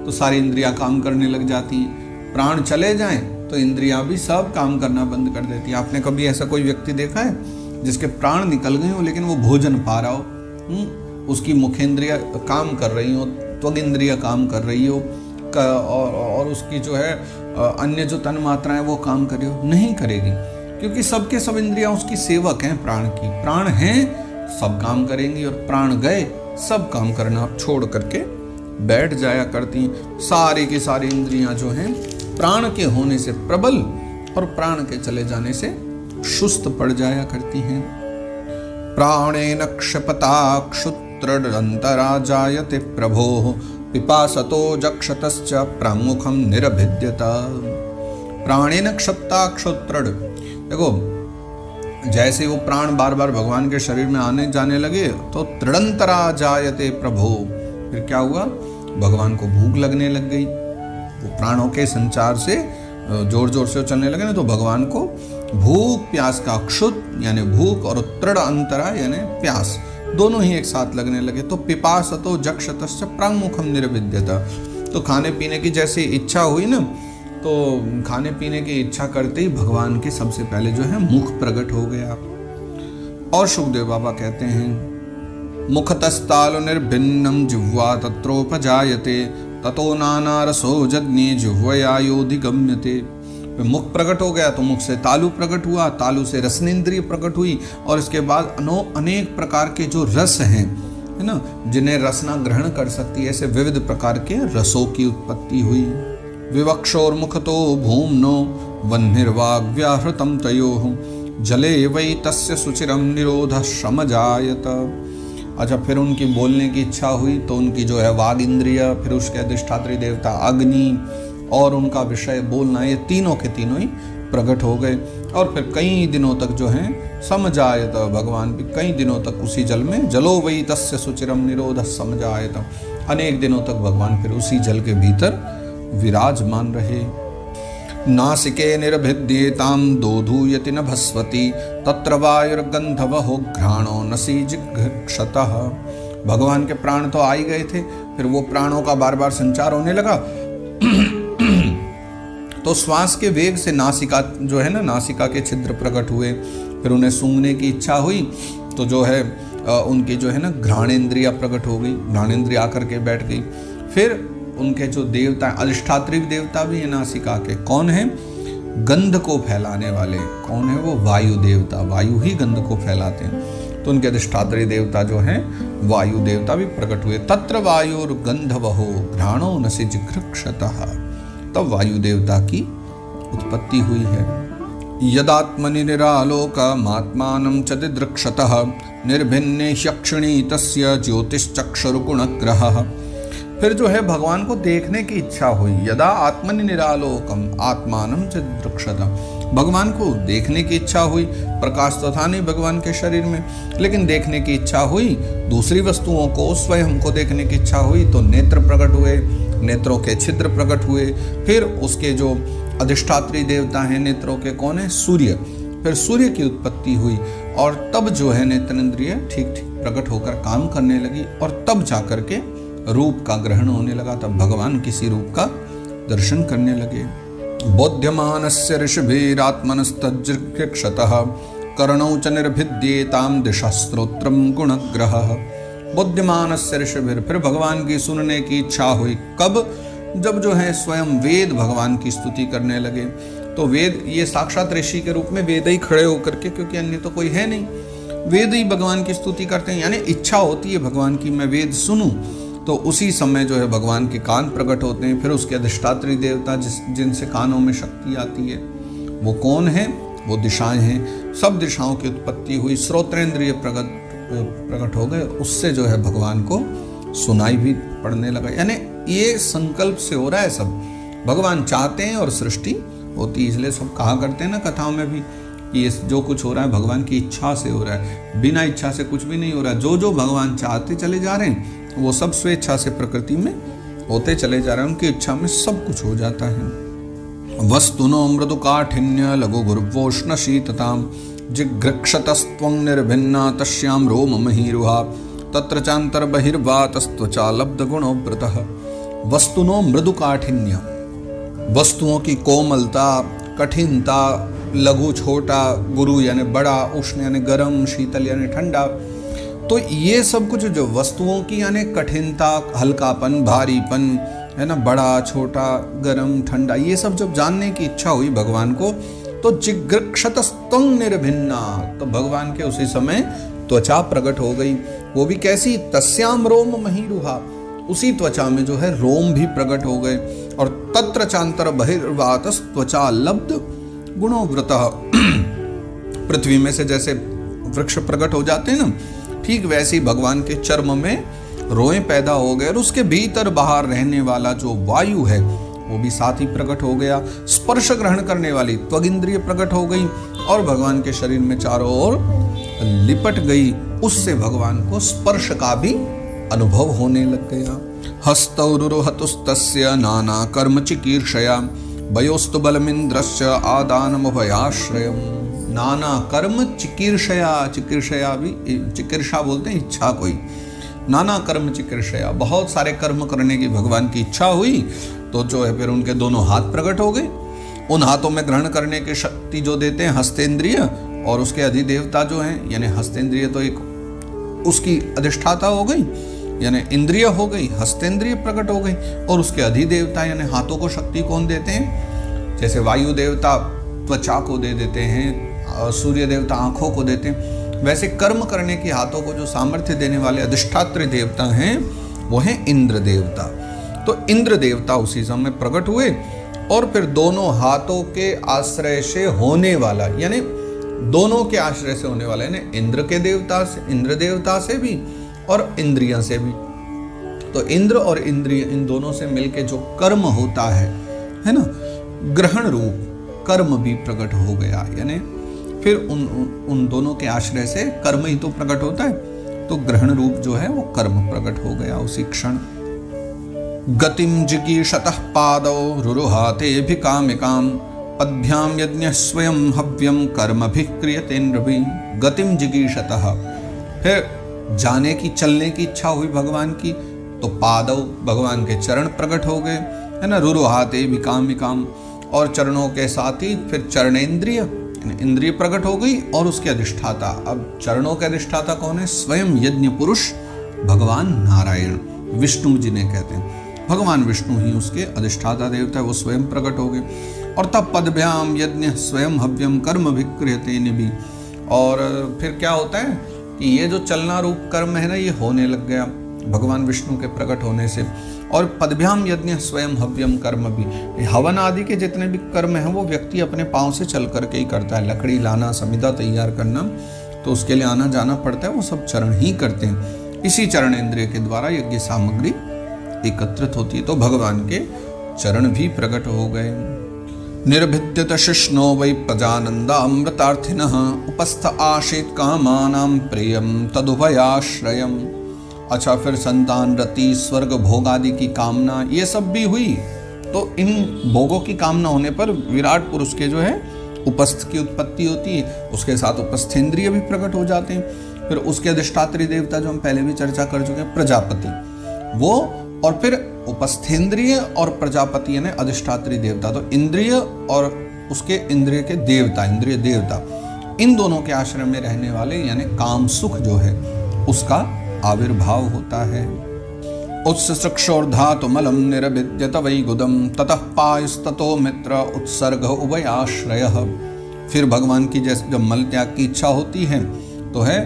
तो सारी इंद्रियां काम करने लग जाती है, प्राण चले जाएं तो इंद्रियां भी सब काम करना बंद कर देती है। आपने कभी ऐसा कोई व्यक्ति देखा है जिसके प्राण निकल गए हो लेकिन वो भोजन पा रहा हो, उसकी मुखेंद्रिया काम कर रही हो, त्वग इंद्रिया काम कर रही हो, और उसकी जो है अन्य जो तन मात्राएं वो काम कर रही हो? नहीं करेगी, क्योंकि सबके सब इंद्रियां उसकी सेवक हैं प्राण की। प्राण हैं, सब काम करेंगी, और प्राण गए सब काम करना छोड़ करके बैठ जाया करती। सारी की सारी इंद्रियां जो हैं प्राण के होने से प्रबल और प्राण के चले जाने से सुस्त पड़ जाया करती हैं। प्राणेन क्षपता क्षुत्रदंतरा जायते प्रभो पिपासतो जक्षतश्च प्राङ्मुखं निरभिद्यत। प्राणेन क्षपता क्षुत्रड, देखो जैसे वो प्राण बार बार भगवान के शरीर में आने जाने लगे तो त्रिडंतरा जायते प्रभो, फिर क्या हुआ? भगवान को भूख लगने लग गई। वो प्राणों के संचार से जोर जोर से चलने लगे ना, तो भगवान को भूख प्यास का, क्षुत यानी भूख और तृण अंतरा यानी प्यास, दोनों ही एक साथ लगने लगे। तो पिपासतो जक्षतश्च प्राङ्मुखं निरभिद्यत, तो खाने पीने की जैसी इच्छा हुई ना, तो खाने पीने की इच्छा करते ही भगवान के सबसे पहले जो है मुख प्रकट हो गया। और सुखदेव बाबा कहते हैं मुखतस्तालु निर्भिन्नम जिह्वा तत्रोपजायते ततो नाना रसो जज्ञे जिह्वया योधिगम्यते। मुख प्रकट हो गया तो मुख से तालु प्रकट हुआ, तालु से रसनेन्द्रिय प्रकट हुई, और इसके बाद अनेक प्रकार के जो रस हैं, है ना, जिन्हें रसना ग्रहण कर सकती है, ऐसे विविध प्रकार के रसों की उत्पत्ति हुई। विवक्षोर्मुखतो भूम्नो वह्निर्वाग्व्याहृतं तयोः जले वै तस्य सुचिरं निरोधः समजायत। अच्छा, फिर उनकी बोलने की इच्छा हुई तो उनकी जो है वाग इंद्रिय, फिर उसके अधिष्ठात्री देवता अग्नि और उनका विषय बोलना, ये तीनों के तीनों ही प्रकट हो गए। और फिर कई दिनों तक जो है समजायत, भगवान भी कई दिनों तक उसी जल में, जलो वै तस्य सुचिरम निरोध समजायत, अनेक दिनों तक भगवान फिर उसी जल के भीतर विराजमान रहे। नासिके निर्भिद्येतां दोधूयति न भस्वती तत्र वायुर्गंधवहो घ्राणो नसी जिघ्क्षतः। भगवान के प्राण तो आ ही गए थे, फिर वो प्राणों का बार बार संचार होने लगा। तो श्वास के वेग से नासिका जो है ना, नासिका के छिद्र प्रकट हुए। फिर उन्हें सूंघने की इच्छा हुई तो जो है उनकी जो है ना घ्राणेन्द्रिया प्रकट हो गई, घ्राणेन्द्रिया आकर के बैठ गई। फिर उनके जो देवता, अधिष्ठात्री देवता भी है नासिका के, कौन है? गंध को फैलाने वाले। कौन है वो? वायु देवता। वायु ही गंध को फैलाते हैं, तो उनके अधिष्ठात्री देवता जो हैं वायु देवता भी प्रकट हुए। तत्र वायुर गंधवहो घ्राणो नसि जिघृक्षतः, तब वायु देवता की उत्पत्ति हुई है। यदात्मनि निरालोकमात्मानं च दिदृक्षतः निर्भिन्ने ह्यक्षिणी तस्य ज्योतिश्चक्षुर्गुणग्रहः। फिर जो है भगवान को देखने की इच्छा हुई। यदा आत्मनि निरालोकम आत्मानं च दिदृक्षतः, भगवान को देखने की इच्छा हुई। प्रकाश तो था नहीं भगवान के शरीर में, लेकिन देखने की इच्छा हुई। दूसरी वस्तुओं को, स्वयं को देखने की इच्छा हुई तो नेत्र प्रकट हुए, नेत्रों के छिद्र प्रकट हुए। फिर उसके जो अधिष्ठात्री देवता हैं नेत्रों के, कौन है? सूर्य। फिर सूर्य की उत्पत्ति हुई और तब जो है नेत्रेंद्रिय ठीक ठीक प्रकट होकर काम करने लगी और तब जाकर के रूप का ग्रहण होने लगा। तब भगवान किसी रूप का दर्शन करने लगे। बोध्यमानस्य ऋषिभिरात्मनस्तज्जिघृक्षतः कर्णौ च निर्भिद्येतां दिशा स्तोत्रम गुणग्रहः। बोध्यमानस्य ऋषिभिर, फिर भगवान की सुनने की इच्छा हुई। कब? जब जो है स्वयं वेद भगवान की स्तुति करने लगे। तो वेद ये साक्षात ऋषि के रूप में वेद ही खड़े होकर के, क्योंकि अन्य तो कोई है नहीं, वेद ही भगवान की स्तुति करते हैं। यानी इच्छा होती है भगवान की मैं वेद सुनूं, तो उसी समय जो है भगवान के कान प्रकट होते हैं। फिर उसके अधिष्ठात्री देवता जिनसे कानों में शक्ति आती है, वो कौन है? वो दिशाएं हैं। सब दिशाओं की उत्पत्ति हुई। श्रोत्रेंद्रिय प्रकट हो गए, उससे जो है भगवान को सुनाई भी पड़ने लगा। यानी ये संकल्प से हो रहा है सब, भगवान चाहते हैं और सृष्टि होती है। इसलिए सब कहा करते हैं ना कथाओं में भी कि ये जो कुछ हो रहा है भगवान की इच्छा से हो रहा है, बिना इच्छा से कुछ भी नहीं हो रहा है। जो जो भगवान चाहते चले जा रहे हैं वो सब स्वेच्छा से प्रकृति में होते चले जा रहे हैं, उनकी इच्छा में सब कुछ हो जाता है। वस्तुनो मृदु काठिन्य लघु गुरुवोष्ण शीतताम जिघृक्षतस्त्वं निर्भिन्ना तस्यां रोम महीरुहा तत्र चांतर बहिर्वातस्त्वचा लब्ध गुणोव्रतः। वस्तुनो मृदु काठिन्य, वस्तुओं की कोमलता, कठिनता, लघु छोटा, गुरु यानी बड़ा, उष्ण यानी गर्म, शीतल यानी ठंडा। तो ये सब कुछ जो वस्तुओं की यानी कठिनता, हल्कापन, भारीपन है ना, बड़ा छोटा, गर्म ठंडा, ये सब जब जानने की इच्छा हुई भगवान को तो जिघृक्षतस्त्वं निर्भिन्ना, तो भगवान के उसी समय त्वचा प्रकट हो गई। वो भी कैसी? तस्याम रोम महीरुहा, उसी त्वचा में जो है रोम भी प्रकट हो गए। और तत्र चांतर बहिर्वातस त्वचा लब्ध गुणोव्रतः, पृथ्वी में से जैसे वृक्ष प्रकट हो जाते हैं ना, ठीक वैसे ही भगवान के चर्म में रोएं पैदा हो गए और उसके भीतर बाहर रहने वाला जो वायु है वो भी साथ ही प्रकट हो गया। स्पर्श ग्रहण करने वाली त्वगिंद्रिय प्रकट हो गई और भगवान के शरीर में चारों ओर लिपट गई। उससे भगवान को स्पर्श का भी अनुभव होने लग गया। हस्तौरुहतुस्तस्य नाना कर्म चिकीर्षया वयोस्तु बलमिन्द्रस्य आदानमभयाश्रयम्। नाना कर्म चिकीर्षया, चिकीर्षया भी चिकीर्षा बोलते हैं इच्छा कोई, नाना कर्म चिकीर्षया, बहुत सारे कर्म करने की भगवान की इच्छा हुई तो जो है फिर उनके दोनों हाथ प्रकट हो गए। उन हाथों में ग्रहण करने की शक्ति जो देते हैं हस्तेंद्रिय, और उसके अधिदेवता जो हैं यानी हस्तेंद्रिय तो एक उसकी अधिष्ठाता हो गई यानी इंद्रिय हो गई, हस्तेंद्रिय प्रकट हो गई, और उसके अधिदेवता यानी हाथों को शक्ति कौन देते हैं? जैसे वायु देवता त्वचा को दे देते हैं, सूर्य देवता आंखों को देते हैं, वैसे कर्म करने की हाथों को जो सामर्थ्य देने वाले अधिष्ठात्री देवता हैं वो हैं इंद्र देवता। तो इंद्र देवता उसी समय प्रकट हुए और फिर दोनों हाथों के आश्रय से होने वाला यानी दोनों के आश्रय से होने वाला यानी इंद्र के देवता से, इंद्र देवता से भी और इंद्रियों से भी। तो इंद्र और इंद्रिय इन दोनों से मिलके जो कर्म होता है ना, ग्रहण रूप कर्म भी प्रकट हो गया। यानी फिर उन दोनों के आश्रय से कर्म ही तो प्रकट होता है, तो ग्रहण रूप जो है वो कर्म प्रकट हो गया उसी क्षण। गतिम जिगीषतः पादौ रुरुहाते भिकामिकाम पद्भ्याम यज्ञ स्वयं हव्यम कर्मभिः क्रियते नृभिः। गतिम जिगीषतः, फिर जाने की, चलने की इच्छा हुई भगवान की, तो पादव भगवान के चरण प्रकट हो गए, है ना, रुरुहाते विकाम, और चरणों के साथ ही फिर चरणेन्द्रिय, इंद्रिय प्रकट हो गई और उसके अधिष्ठाता। अब चरणों के अधिष्ठाता कौन है? स्वयं यज्ञ पुरुष भगवान नारायण, विष्णु जी ने कहते हैं, भगवान विष्णु ही उसके अधिष्ठाता देवता है, वो स्वयं प्रकट हो गए। और तब पदभ्याम यज्ञ स्वयं हव्यम कर्म विक्रियते निभि, और फिर क्या होता है कि ये जो चलना रूप कर्म है ना, ये होने लग गया भगवान विष्णु के प्रकट होने से। और पदभ्याम यज्ञ स्वयं हव्यम कर्म भी, हवन आदि के जितने भी कर्म हैं वो व्यक्ति अपने पाँव से चल करके ही करता है। लकड़ी लाना, समिधा तैयार करना, तो उसके लिए आना जाना पड़ता है, वो सब चरण ही करते हैं। इसी चरण इंद्रिय के द्वारा यज्ञ सामग्री एकत्रित होती है। तो भगवान के चरण भी प्रकट हो गए। निर्भिद्यत शिष्णो वै प्रजानंदा अमृतार्थिनः उपस्थ आशीत कामानां प्रियम तदुभयाश्रयम। अच्छा, फिर संतान, रति, स्वर्ग भोग आदि की कामना, ये सब भी हुई। तो इन भोगों की कामना होने पर विराट पुरुष के जो है उपस्थ की उत्पत्ति होती है, उसके साथ उपस्थेंद्रिय भी प्रकट हो जाते हैं। फिर उसके अधिष्ठात्री देवता जो हम पहले भी चर्चा कर चुके हैं, प्रजापति, वो, और फिर उपस्थेंद्रिय और प्रजापति यानी अधिष्ठात्री देवता। तो इंद्रिय और उसके इंद्रिय के देवता, इंद्रिय देवता, इन दोनों के आश्रम में रहने वाले यानी काम सुख जो है उसका आविर्भाव होता है। उत्सृक्षोर्धातुमलं निरभिद्यत वै गुदम ततः पायुस्ततो मित्र उत्सर्ग उभयाश्रयः। फिर भगवान की जैसे जब मल त्याग की इच्छा होती है तो है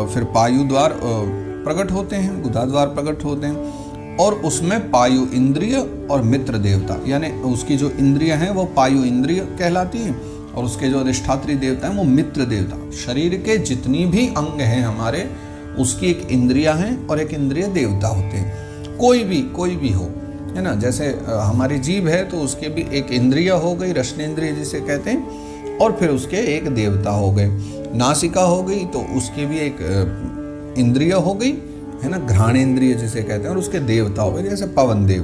फिर पायु द्वार प्रकट होते हैं, गुदा द्वार प्रकट होते हैं, और उसमें पायु इंद्रिय और मित्र देवता, यानी उसकी जो इंद्रिय हैं वो पायु इंद्रिय कहलाती है और उसके जो अधिष्ठात्री देवता हैं वो मित्र देवता। शरीर के जितनी भी अंग हैं हमारे, उसकी एक इंद्रिया हैं और एक इंद्रिय देवता होते हैं। कोई भी हो, है ना, जैसे हमारी जीभ है तो उसके भी एक इंद्रिय हो गई, रसनेन्द्रिय जिसे कहते हैं, और फिर उसके एक देवता हो गए। नासिका हो गई तो उसकी भी एक इंद्रिय हो गई, है ना, घ्राणेन्द्रिय जिसे कहते हैं, और उसके देवता हो गए, जैसे पवन देव।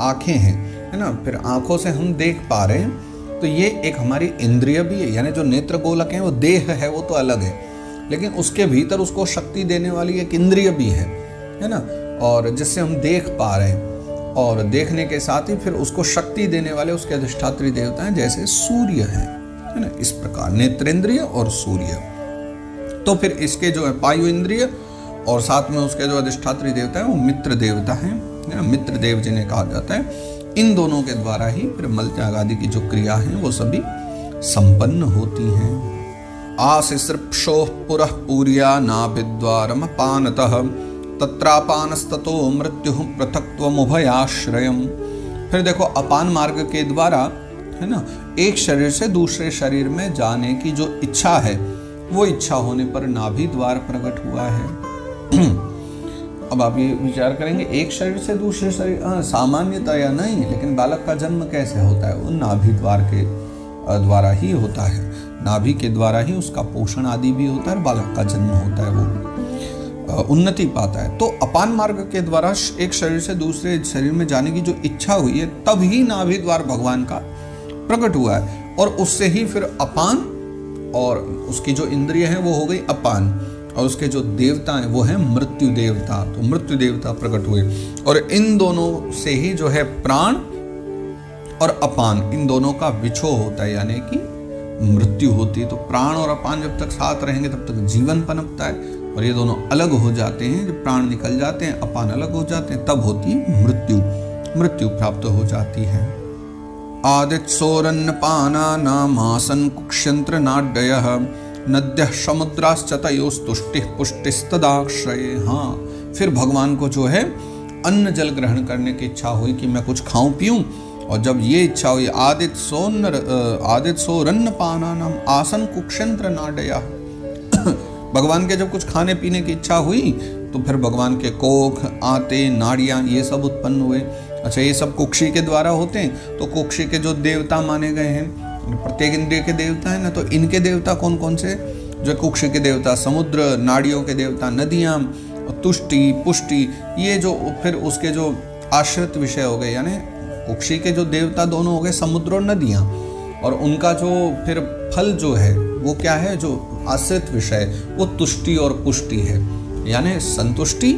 आँखें हैं, है ना, फिर आँखों से हम देख पा रहे हैं, तो ये एक हमारी इंद्रिय भी है, यानी जो नेत्र गोलक है वो देह है, वो तो अलग है, लेकिन उसके भीतर उसको शक्ति देने वाली एक इंद्रिय भी है ना, और जिससे हम देख पा रहे हैं। और देखने के साथ ही फिर उसको शक्ति देने वाले उसके अधिष्ठात्री देवता हैं, जैसे सूर्य है ना, इस प्रकार नेत्रेंद्रिय और सूर्य। तो फिर इसके जो है पायु इंद्रिय और साथ में उसके जो अधिष्ठात्री देवता है वो मित्र देवता है ना, मित्र देव जिन्हें कहा जाता है। इन दोनों के द्वारा ही फिर मल त्याग आदि की जो क्रिया है वो सभी संपन्न होती हैं। आसिसृप्शोः पुरः पूर्या नाभिद्वारम पानतः तत्रापानस्ततो मृत्युः पृथक्त्वमुभयाश्रयम्। फिर देखो, अपान मार्ग के द्वारा, है ना, एक शरीर से दूसरे शरीर में जाने की जो इच्छा है वो इच्छा होने पर नाभि द्वार प्रकट हुआ है। अब आप ये विचार करेंगे, एक शरीर से दूसरे शरीर, सामान्यतया नहीं, लेकिन बालक का जन्म कैसे होता है? वो नाभि द्वार के द्वारा ही होता है, नाभि के द्वारा ही उसका पोषण आदि भी होता है, बालक का जन्म होता है, वो उन्नति पाता है। तो अपान मार्ग के द्वारा एक शरीर से दूसरे शरीर में जाने की जो इच्छा हुई है, तब ही नाभि द्वार भगवान का प्रकट हुआ है, और उससे ही फिर अपान, और उसकी जो इंद्रिय है वो हो गई अपान, और उसके जो देवता हैं वो है मृत्यु देवता। तो मृत्यु देवता प्रकट हुए, और इन दोनों से ही जो है प्राण और अपान, इन दोनों का विछो होता है, यानी कि मृत्यु होती है। तो प्राण और अपान जब तक साथ रहेंगे तब तक जीवन पनपता है, और ये दोनों अलग हो जाते हैं, जब प्राण निकल जाते हैं, अपान अलग हो जाते हैं, तब होती है मृत्यु प्राप्त हो जाती है। आदित्सोरन्नपाना नामासन कुक्ष्यंत्र नाड्ययः नद्यः समुद्राश्च तयोस्तुष्टिः पुष्टिस्तदाश्रये। हाँ, फिर भगवान को जो है अन्न जल ग्रहण करने की इच्छा हुई कि मैं कुछ खाऊं पीऊं, और जब ये इच्छा हुई आदित्सोरन्नपाना नाम आसन कुक्ष्यंत्र नाड्ययः, भगवान के जब कुछ खाने पीने की इच्छा हुई तो फिर भगवान के कोख, आते, नाड़ियाँ ये सब उत्पन्न हुए। अच्छा, ये सब कुक्षी के द्वारा होते हैं। तो कुक्षी के जो देवता माने गए हैं, प्रत्येक इंद्रिय के देवता है ना, तो इनके देवता कौन कौन से? जो कुक्षी के देवता समुद्र, नाड़ियों के देवता नदियाँ, तुष्टि, पुष्टि, ये जो फिर उसके जो आश्रित विषय हो गए, यानी कुक्षी के जो देवता दोनों हो गए समुद्र और नदियाँ, और उनका जो फिर फल जो है वो क्या है? जो आश्रित विषय वो तुष्टि और पुष्टि है, यानी संतुष्टि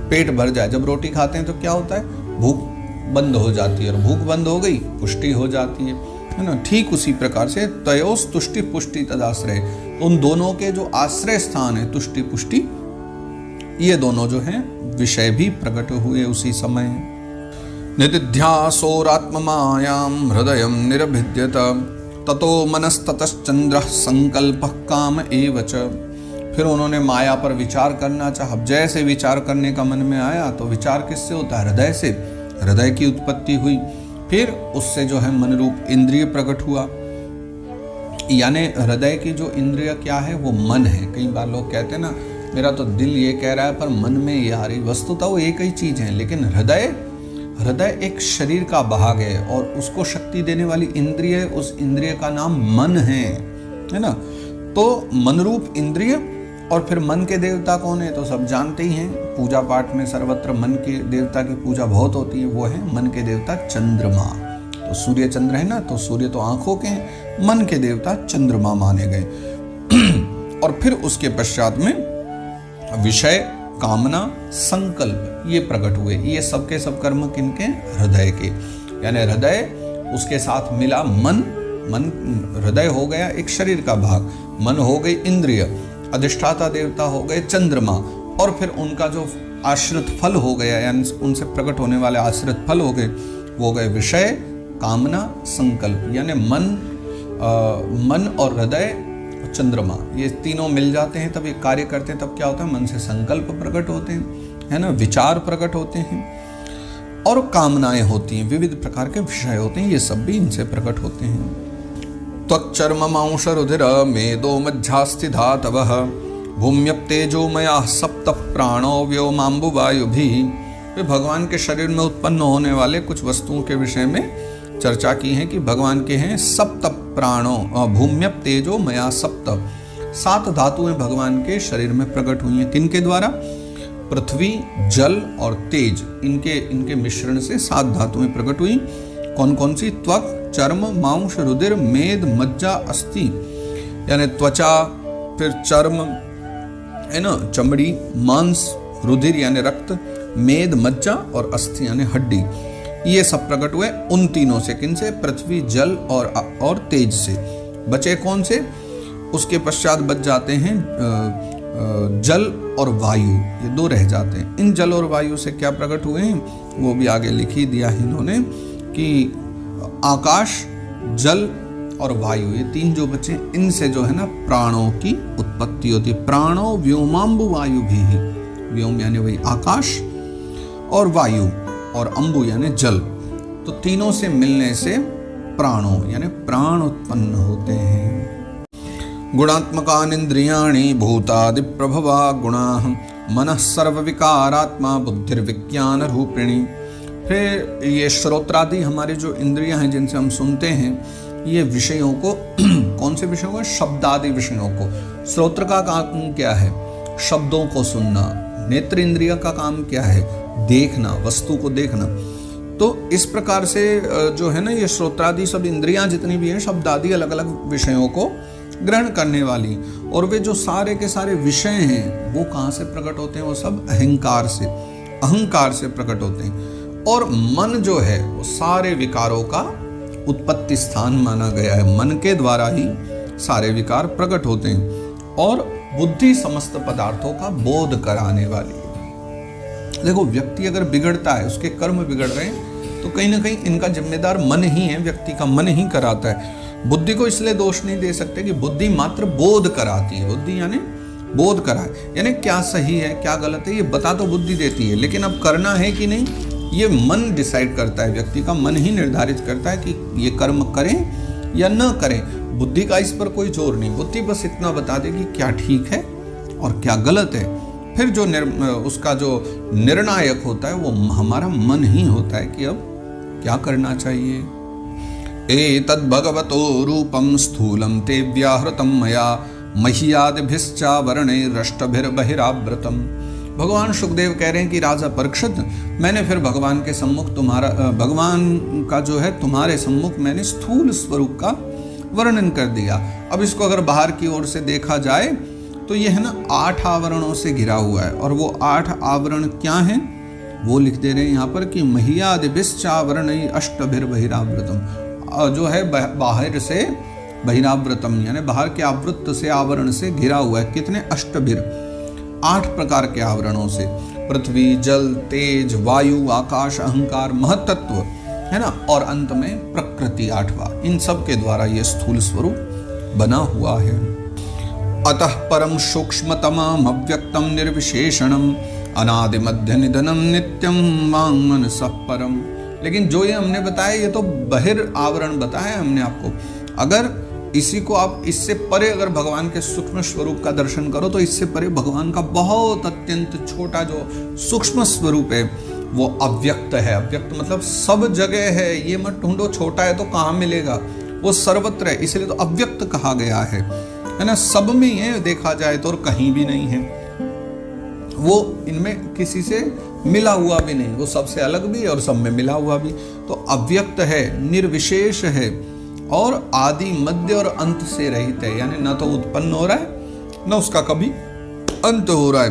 पेट भर जाए। जब रोटी खाते हैं तो क्या होता है, भूख बंद हो जाती है, और भूख बंद हो गई पुष्टि हो जाती है ना। ठीक उसी प्रकार से तयोस तुष्टि पुष्टि तदाश्रय, उन दोनों के जो आश्रय स्थान है तुष्टि पुष्टि, ये दोनों जो हैं विषय भी प्रकट हुए उसी समय। निदिध्यासोरात्ममायां हृदयं निरभिद्यत ततो मनस्ततश्चंद्रः संकल्पः काम एव च। फिर उन्होंने माया पर विचार करना चाहा। जैसे विचार करने का मन में आया तो विचार किससे होता है, हृदय से, हृदय की उत्पत्ति हुई। फिर उससे जो है मन रूप इंद्रिय प्रकट हुआ, यानी हृदय की जो इंद्रिय क्या है, वो मन है। कई बार लोग कहते हैं ना, मेरा तो दिल ये कह रहा है पर मन में ये आ रही, वस्तुतः वो एक ही चीज है। लेकिन हृदय एक शरीर का भाग है, और उसको शक्ति देने वाली इंद्रिय, उस इंद्रिय का नाम मन है ना। तो मन रूप इंद्रिय, और फिर मन के देवता कौन है तो सब जानते ही हैं। पूजा पाठ में सर्वत्र मन के देवता की पूजा बहुत होती है, वो है मन के देवता चंद्रमा। तो सूर्य चंद्र है ना, तो सूर्य तो आंखों के हैं, मन के देवता चंद्रमा माने गए। और फिर उसके पश्चात में विषय, कामना, संकल्प ये प्रकट हुए। ये सब के सब कर्म किनके, हृदय के। यानी हृदय, उसके साथ मिला मन, हृदय हो गया एक शरीर का भाग, मन हो गई इंद्रिय, अधिष्ठाता देवता हो गए चंद्रमा, और फिर उनका जो आश्रित फल हो गया, यानी उनसे प्रकट होने वाले आश्रित फल हो गए, वो गए विषय, कामना, संकल्प। यानी मन और हृदय, चंद्रमा, ये तीनों मिल जाते हैं तब ये कार्य करते हैं। तब क्या होता है, मन से संकल्प प्रकट होते हैं, है ना, विचार प्रकट होते हैं, और कामनाएं होती हैं, विविध प्रकार के विषय होते हैं, ये सब भी इनसे प्रकट होते हैं। त्वक्चर्म मांस रुधिर मेदो मज्जास्थि धातवः भूम्यप्तेजो मया सप्त प्राणो व्योमाम्बुवायुभिः। भगवान के शरीर में उत्पन्न होने वाले कुछ वस्तुओं के विषय में चर्चा की है कि भगवान के हैं सप्त प्राणों, भूम्यप तेजो मया सप्त, 7 धातुएं भगवान के शरीर में प्रकट हुई हैं। किनके द्वारा, पृथ्वी, जल और तेज, इनके मिश्रण से 7 धातुएं प्रकट हुई। कौन कौन सी, त्वक, चर्म, मांस, रुधिर, मेद, मज्जा, अस्थि, यानी त्वचा, फिर चर्म है ना, चमड़ी, मांस, रुधिर यानी रक्त, मेद, मज्जा और अस्थि यानी हड्डी, ये सब प्रकट हुए उन तीनों से। किन से, पृथ्वी, जल और तेज से। बचे कौन से, उसके पश्चात बच जाते हैं जल और वायु, ये 2 रह जाते हैं। इन जल और वायु से क्या प्रकट हुए हैं, वो भी आगे लिख ही दिया है इन्होंने कि आकाश, जल और वायु, ये 3 जो बचे, इनसे जो है ना प्राणों की उत्पत्ति होती है। प्राणो व्योमाम्बु वायु भी, व्योम यानी वही आकाश, और वायु, और अंबु यानी जल। तो तीनों से मिलने से प्राणों यानी प्राण उत्पन्न होते हैं। गुणात्मकानिन्द्रियाणि भूतादि प्रभवा गुणाः मनः सर्व विकारात्मा बुद्धिर्विज्ञान रूपिणी। फिर ये श्रोत्रादि हमारे जो इंद्रियां हैं जिनसे हम सुनते हैं, ये विषयों को कौन से विषयों को, शब्दादि विषयों को। श्रोत्र का काम क्या है, शब्दों को सुनना। नेत्र इंद्रिय का काम क्या है, देखना, वस्तु को देखना। तो इस प्रकार से जो है ना, ये श्रोत्रादि सब इंद्रियां जितनी भी हैं, शब्द आदि अलग अलग विषयों को ग्रहण करने वाली। और वे जो सारे के सारे विषय हैं वो कहाँ से प्रकट होते हैं, वो सब अहंकार से प्रकट होते हैं। और मन जो है वो सारे विकारों का उत्पत्ति स्थान माना गया है। मन के द्वारा ही सारे विकार प्रकट होते हैं। और बुद्धि समस्त पदार्थों का बोध कराने वाली है। देखो, व्यक्ति अगर बिगड़ता है, उसके कर्म बिगड़ रहे हैं, तो कहीं ना कहीं इनका जिम्मेदार मन ही है, व्यक्ति का मन ही कराता है। बुद्धि को इसलिए दोष नहीं दे सकते कि बुद्धि मात्र बोध कराती है। बुद्धि यानी बोध कराए, यानी क्या सही है क्या गलत है ये बता तो बुद्धि देती है, लेकिन अब करना है कि नहीं ये मन डिसाइड करता है। व्यक्ति का मन ही निर्धारित करता है कि ये कर्म करें या न करें। बुद्धि का इस पर कोई जोर नहीं। बुद्धि बस इतना बता दे कि क्या ठीक है और क्या गलत है। फिर जो उसका जो निर्णायक होता है वो हमारा मन ही होता है कि अब क्या करना चाहिए। एतद् भगवतो रूपम स्थूलम ते व्याहृतम मया मह्यादिभिश्चा वर्णैरष्टभिर्बहिरावृतम। भगवान सुखदेव कह रहे हैं कि राजा परीक्षित, मैंने फिर भगवान के सम्मुख भगवान का जो है तुम्हारे सम्मुख मैंने स्थूल स्वरूप का वर्णन कर दिया। अब इसको अगर बाहर की ओर से देखा जाए तो ये है ना 8 आवरणों से घिरा हुआ है। और वो 8 आवरण क्या हैं वो लिख दे रहे हैं यहाँ पर कि मह्यादिभिश्चावरण अष्टभिर बहिरावृतम, जो है बाहर से बहिरावृतम यानी बाहर के आवृत्त से आवरण से घिरा हुआ है। कितने? अष्टभिर, 8 प्रकार के आवरणों से। पृथ्वी, जल, तेज, वायु, आकाश, अहंकार, महत्त्व है ना, और अंत में प्रकृति 8वां। इन सब के द्वारा ये स्थूल स्वरूप बना हुआ है। अतः परम सूक्ष्मतमम अव्यक्तम निर्विशेषणम अनादि मध्य निधनम नित्यम वांग मनसः परम। लेकिन जो ये हमने बताया ये तो बहिर आवरण बताया हमने आपको। अगर इसी को आप इससे परे अगर भगवान के सूक्ष्म स्वरूप का दर्शन करो तो इससे परे भगवान का बहुत अत्यंत छोटा जो सूक्ष्म स्वरूप है वो अव्यक्त है। अव्यक्त मतलब सब जगह है, ये मत ढूंढो छोटा है तो कहाँ मिलेगा, वो सर्वत्र है, इसलिए तो अव्यक्त कहा गया है ना। सब में ये देखा जाए तो और कहीं भी नहीं है, वो इनमें किसी से मिला हुआ भी नहीं, वो सबसे अलग भी है और सब में मिला हुआ भी। तो अव्यक्त है, निर्विशेष है और आदि मध्य और अंत से रहित है, यानी ना तो उत्पन्न हो रहा है ना उसका कभी अंत हो रहा है,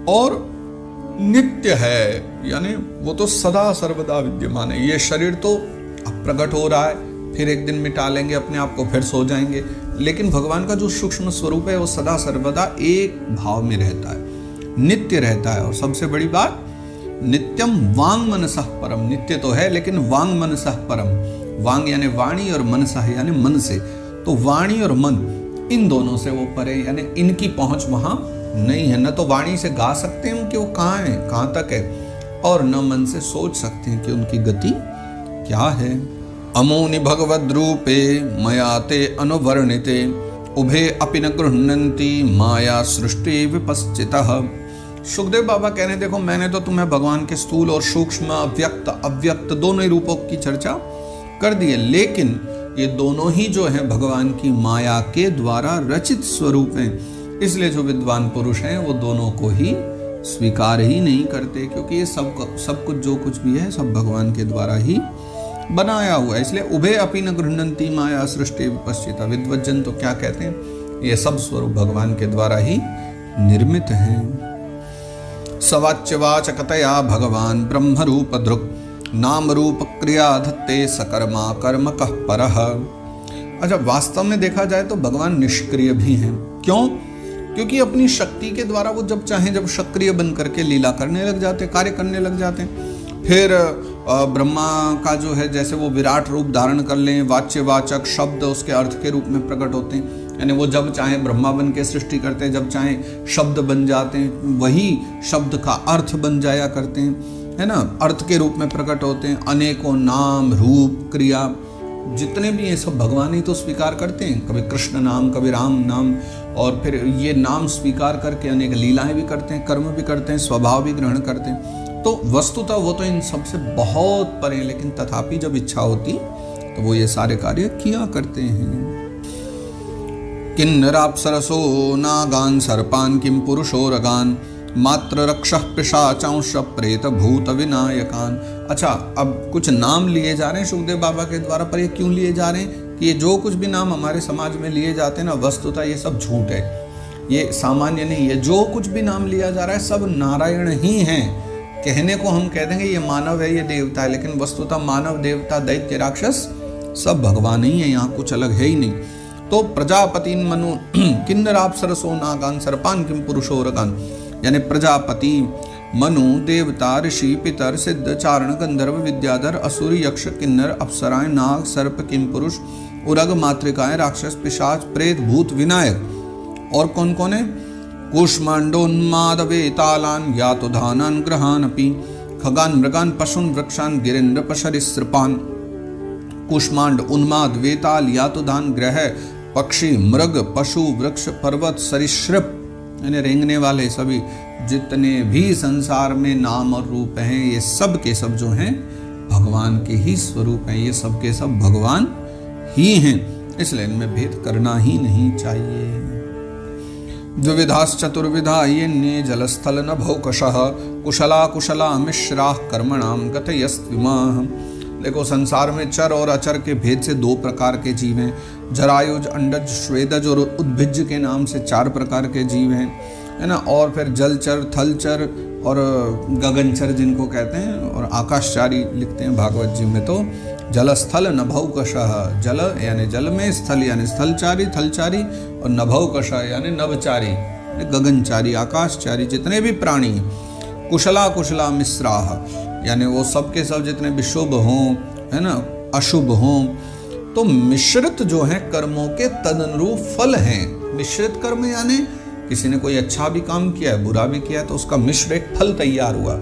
और नित्य है यानी वो तो सदा सर्वदा विद्यमान है। ये शरीर तो अब प्रकट हो रहा है, फिर एक दिन मिटा लेंगे अपने आप को, फिर सो जाएंगे, लेकिन भगवान का जो सूक्ष्म स्वरूप है वो सदा सर्वदा एक भाव में रहता है, नित्य रहता है। और सबसे बड़ी बात, नित्यम वांग मनसः परम, नित्य तो है लेकिन वांग मनसः परम। वांग यानी वाणी और मनसः यानी मन से, तो वाणी और मन इन दोनों से वो परे, यानी इनकी पहुंच वहां नहीं है। न तो वाणी से गा सकते हैं कि वो कहाँ है, कहाँ तक है, और न मन से सोच सकते हैं कि उनकी गति क्या है। अमोनि भगवद्रूपे मयाते अनुवर्णिते उभे अपि न गृह्णन्ति माया सृष्टि विपश्चितः। सुखदेव बाबा कह रहे, देखो मैंने तो तुम्हें भगवान के स्थूल और सूक्ष्म, व्यक्त अव्यक्त दोनों ही रूपों की चर्चा कर दी है, लेकिन ये दोनों ही जो है भगवान की माया के द्वारा रचित स्वरूप हैं। इसलिए जो विद्वान पुरुष हैं वो दोनों को ही स्वीकार ही नहीं करते, क्योंकि ये सब कुछ जो कुछ भी है सब भगवान के द्वारा ही बनाया हुआ है। इसलिए उभे अपि न गृह्णन्ति माया सृष्टि विपश्चिता। विद्वज्जन तो क्या कहते हैं, ये सब स्वरूप भगवान के द्वारा ही निर्मित हैं। सवाच्यवाचकतया भगवान ब्रह्म रूप दृक् नाम रूप क्रिया धत्ते सकर्मा कर्म कः परः। अच्छा, वास्तव में देखा जाए तो भगवान निष्क्रिय भी हैं। क्यों? क्योंकि अपनी शक्ति के द्वारा वो जब चाहें जब सक्रिय बन करके लीला करने लग जाते, कार्य करने लग जाते हैं। फिर ब्रह्मा का जो है जैसे वो विराट रूप धारण कर लें, वाच्यवाचक शब्द उसके अर्थ के रूप में प्रकट होते हैं, यानी वो जब चाहे ब्रह्मा बन के सृष्टि करते हैं, जब चाहे शब्द बन जाते हैं, वही शब्द का अर्थ बन जाया करते हैं, है ना, अर्थ के रूप में प्रकट होते हैं। अनेकों नाम रूप क्रिया जितने भी ये सब भगवान ही तो स्वीकार करते हैं, कभी कृष्ण नाम कभी राम नाम, और फिर ये नाम स्वीकार करके अनेक लीलाएं भी करते हैं, कर्म भी करते हैं, स्वभाव भी ग्रहण करते हैं। तो वस्तुतः वो तो इन सबसे बहुत परे हैं, लेकिन तथापि जब इच्छा होती तो वो ये सारे कार्य किया करते हैं। किन्नराप्सरसो नागान सर्पान किम पुरुषोरगान मात्र रक्षः पिशाचांश प्रेत भूत विनायकान। अच्छा, अब कुछ नाम लिए जा रहे हैं सुखदेव बाबा के द्वारा, पर ये क्यों लिए जा रहे हैं कि ये जो कुछ भी नाम हमारे समाज में लिए जाते हैं ना, वस्तुतः ये सब झूठ है, ये सामान्य नहीं है। जो कुछ भी नाम लिया जा रहा है सब नारायण ही हैं। कहने को हम कह देंगे ये मानव है, ये देवता है, लेकिन वस्तुतः मानव देवता दैत्य राक्षस सब भगवान ही है, यहाँ कुछ अलग है ही नहीं। तो प्रजापति मनु किन्नराप्सरसो नागान सर्पान किम पुरुषोरगान, यानी प्रजापति मनु देवता ऋषि पितर सिद्ध चारण गंधर्व विद्याधर असुर यक्ष किन्नर अप्सराएं नाग सर्प किम पुरुष उरग मातृकाएं राक्षस पिशाच प्रेत भूत विनायक। और कौन कौन है? कूष्मांडोन्माद वेतालान यातुधानान ग्रहान अपि खगान मृगान पशुन वृक्षान गिरेन्द्र पशरिसृपान। कूष्मांड, उन्माद, वेताल, यातुधान, ग्रह, पक्षी, मृग, पशु, वृक्ष, पर्वत, सरीसृप यानी रेंगने वाले सभी जितने भी संसार में नाम और रूप हैं, ये सब के सब जो हैं भगवान के ही स्वरूप हैं, ये सब के सब भगवान ही हैं। इसलिए इनमें भेद करना ही नहीं चाहिए। द्विविधाश्च चतुर्विधा येन्ये जलस्थल नभौकशः कुशला कुशला मिश्राः कर्मणां गतयस्त्विमाः। देखो संसार में चर और अचर के भेद से 2 प्रकार के जीव हैं। जरायुज, अंडज, श्वेदज और उद्भिज के नाम से 4 प्रकार के जीव हैं, है ना। और फिर जलचर, थलचर और गगनचर जिनको कहते हैं, और आकाशचारी लिखते हैं भागवत जी में। तो जलस्थल नभौकशः, जल यानी जल में, स्थल यानी स्थलचारी, थलचारी, और नभौकशः यानी नभचारी, गगनचारी, आकाशचारी, जितने भी प्राणी। कुशला कुशला मिश्राः, यानी वो सब के सब जितने भी शुभ हों, है ना, अशुभ हों। तो मिश्रित जो हैं कर्मों के तदनुरूप फल हैं। मिश्रित कर्म यानी किसी ने कोई अच्छा भी काम किया है, बुरा भी किया है, तो उसका मिश्र एक फल तैयार हुआ,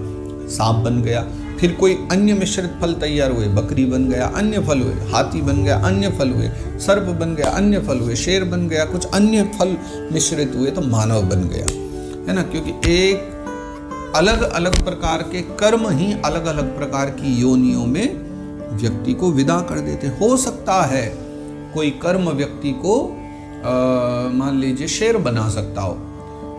सांप बन गया। फिर कोई अन्य मिश्रित फल तैयार हुए, बकरी बन गया, अन्य फल हुए, हाथी बन गया, अन्य फल हुए, सर्प बन गया, अन्य फल हुए, शेर बन गया, कुछ अन्य फल मिश्रित हुए, तो मानव बन गया, है ना। क्योंकि एक अलग अलग प्रकार के कर्म ही अलग अलग प्रकार की योनियों में व्यक्ति को विदा कर देते। हो सकता है कोई कर्म व्यक्ति को मान लीजिए शेर बना सकता हो,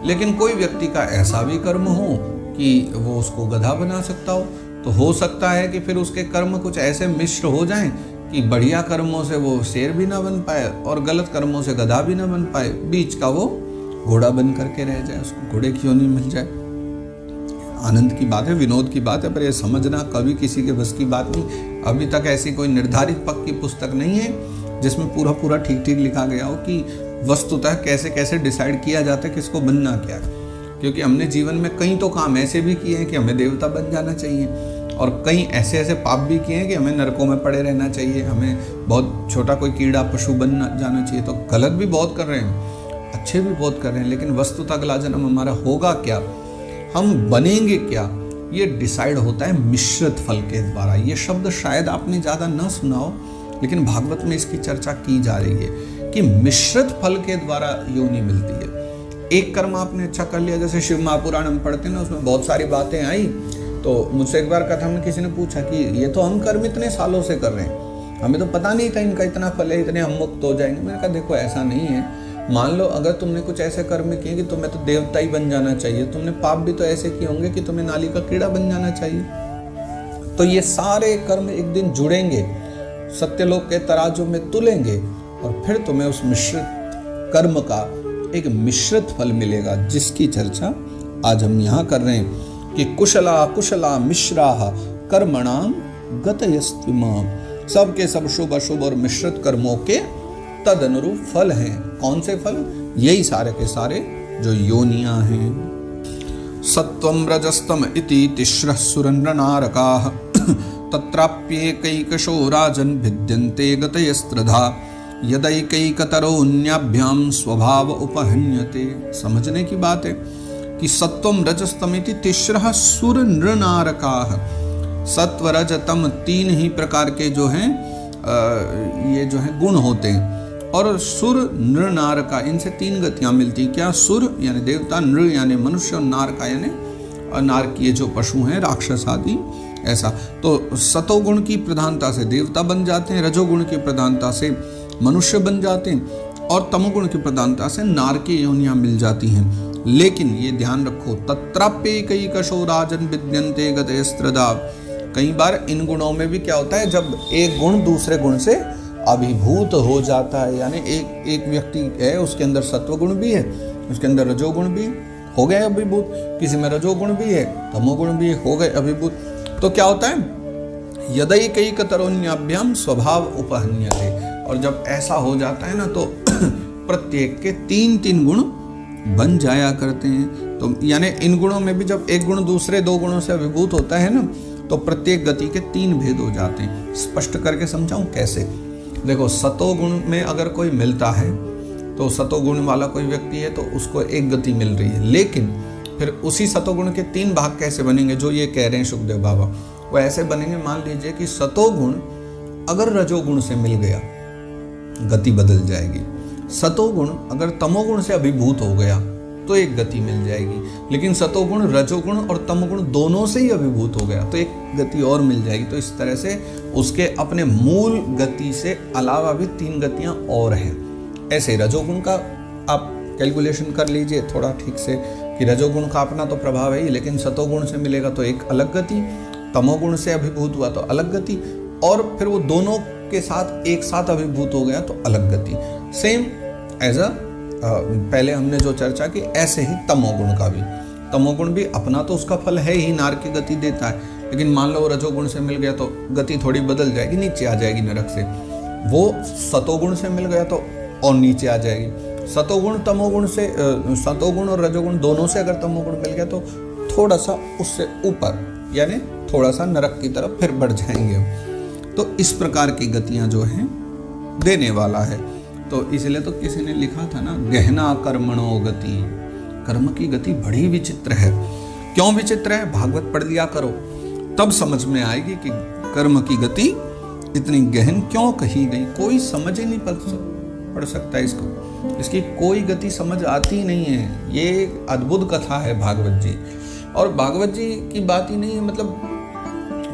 लेकिन कोई व्यक्ति का ऐसा भी कर्म हो कि वो उसको गधा बना सकता हो। हो सकता है कि फिर उसके कर्म कुछ ऐसे मिश्र हो जाएं कि बढ़िया कर्मों से वो शेर भी ना बन पाए और गलत कर्मों से गधा भी ना बन पाए, बीच का वो घोड़ा बन करके रह जाए, उसको घोड़े की योनि मिल जाए। आनंद की बात है, विनोद की बात है, पर ये समझना कभी किसी के बस की बात नहीं। अभी तक ऐसी कोई निर्धारित पक्की पुस्तक नहीं है जिसमें पूरा पूरा ठीक ठीक लिखा गया हो कि वस्तुतः कैसे कैसे डिसाइड किया जाता है किसको बनना क्या है। क्योंकि हमने जीवन में कई तो काम ऐसे भी किए हैं कि हमें देवता बन जाना चाहिए, और कई ऐसे ऐसे पाप भी किए हैं कि हमें नरकों में पड़े रहना चाहिए, हमें बहुत छोटा कोई कीड़ा पशु बन जाना चाहिए। तो गलत भी बहुत कर रहे हैं, अच्छे भी बहुत कर रहे हैं, लेकिन वस्तुतः अगला जन्म हमारा होगा क्या, हम बनेंगे क्या, ये डिसाइड होता है मिश्रित फल के द्वारा। ये शब्द शायद आपने ज़्यादा न सुना हो, लेकिन भागवत में इसकी चर्चा की जा रही है कि मिश्रित फल के द्वारा योनि मिलती है। एक कर्म आपने अच्छा कर लिया, जैसे शिव महापुराण हम पढ़ते हैं ना, उसमें बहुत सारी बातें आई। तो मुझसे एक बार कथा में किसी ने पूछा कि ये तो हम कर्म इतने सालों से कर रहे हैं, हमें तो पता नहीं था इनका इतना फल है, इतने हम मुक्त हो जाएंगे। मैंने कहा देखो ऐसा नहीं है। मान लो अगर तुमने कुछ ऐसे कर्म किए कि तुम्हें तो देवता ही बन जाना चाहिए, तुमने पाप भी तो ऐसे किए होंगे कि तुम्हें नाली का कीड़ा बन जाना चाहिए। तो ये सारे कर्म एक दिन जुड़ेंगे, सत्यलोक के तराजू में तुलेंगे, और फिर तुम्हें उस मिश्रित कर्म का एक मिश्रित फल मिलेगा, जिसकी चर्चा आज हम यहाँ कर रहे हैं कि कुशला कुशला मिश्राः कर्मणाम गतयस्तिमाम। सब के सब शुभ अशुभ और मिश्रित कर्मों के तद अनुरूप फल हैं। कौन से फल? यही सारे के सारे जो योनियां हैं। सत्वम रजस्तम इति तिस्रः सुरनरनारकाः तत्राप्येकैकशो राजन् भिद्यन्ते गतयस्त्रधा यदैकैकतरोऽन्याभ्यां स्वभाव उपहन्यते। समझने की बात है कि सत्वम रजस्तम इति तिस्रः सुरनरनारकाः। सत्व रज तम 3 ही प्रकार के जो हैं ये जो है गुण होते हैं। और सुर नृ नारका, इनसे 3 गतियां मिलती। क्या? सुर यानी देवता, नृ यानी मनुष्य, और नारका यानी नारकीय जो पशु हैं, राक्षस आदि। ऐसा तो सतोगुण की प्रधानता से देवता बन जाते हैं, रजोगुण की प्रधानता से मनुष्य बन जाते हैं, और तमोगुण की प्रधानता से नारकीय योनियां मिल जाती हैं। लेकिन ये ध्यान रखो, तत्राप्येकैकशो राजन् विद्यन्ते गतयस्त्रधा। कई बार इन गुणों में भी क्या होता है, जब एक गुण दूसरे गुण से अभिभूत हो जाता है, यानी एक व्यक्ति है उसके अंदर सत्वगुण भी है, उसके अंदर रजोगुण भी हो गए अभिभूत, किसी में रजोगुण भी है, तमोगुण भी हो गए अभिभूत। तो क्या होता है, यदैकैकतरोऽन्याभ्यां स्वभाव उपहन्यते। और जब ऐसा हो जाता है ना, तो प्रत्येक के 3-3 गुण बन जाया करते हैं। तो यानी इन गुणों में भी जब एक गुण दूसरे 2 गुणों से अभिभूत होता है ना, तो प्रत्येक गति के 3 भेद हो जाते हैं। स्पष्ट करके समझाऊं कैसे? देखो, सतोगुण में अगर कोई मिलता है, तो सतोगुण वाला कोई व्यक्ति है तो उसको एक गति मिल रही है, लेकिन फिर उसी सतोगुण के 3 भाग कैसे बनेंगे, जो ये कह रहे हैं सुखदेव बाबा, वो ऐसे बनेंगे। मान लीजिए कि सतोगुण अगर रजोगुण से मिल गया, गति बदल जाएगी। सतोगुण अगर तमोगुण से अभिभूत हो गया तो एक गति मिल जाएगी। लेकिन सतोगुण रजोगुण और तमोगुण दोनों से ही अभिभूत हो गया तो एक गति और मिल जाएगी। तो इस तरह से उसके अपने मूल गति से अलावा भी 3 गतियां और हैं। ऐसे रजोगुण का आप कैलकुलेशन कर लीजिए थोड़ा ठीक से कि रजोगुण का अपना तो प्रभाव है ही, लेकिन सतोगुण से मिलेगा तो एक अलग गति, तमोगुण से अभिभूत हुआ तो अलग गति, और फिर वो दोनों के साथ एक साथ अभिभूत हो गया तो अलग गति। सेम एज अ पहले हमने जो चर्चा की, ऐसे ही तमोगुण का भी, तमोगुण भी अपना तो उसका फल है ही, नार की गति देता है, लेकिन मान लो रजोगुण से मिल गया तो गति थोड़ी बदल जाएगी, नीचे आ जाएगी नरक से। वो सतोगुण से मिल गया तो और नीचे आ जाएगी। सतोगुण तमोगुण से, सतोगुण और रजोगुण दोनों से अगर तमोगुण मिल गया तो थोड़ा सा उससे ऊपर, यानी थोड़ा सा नरक की तरफ फिर बढ़ जाएंगे। तो इस प्रकार की गतियां जो हैं देने वाला है। तो इसलिए तो किसी ने लिखा था ना, गहना कर्मणो गति, कर्म की गति बड़ी विचित्र है। क्यों विचित्र है? भागवत पढ़ लिया करो, तब समझ में आएगी कि कर्म की गति इतनी गहन क्यों कही गई। कोई समझ ही नहीं पढ़ सकता इसको, इसकी कोई गति समझ आती नहीं है। ये अद्भुत कथा है भागवत जी, और भागवत जी की बात ही नहीं है, मतलब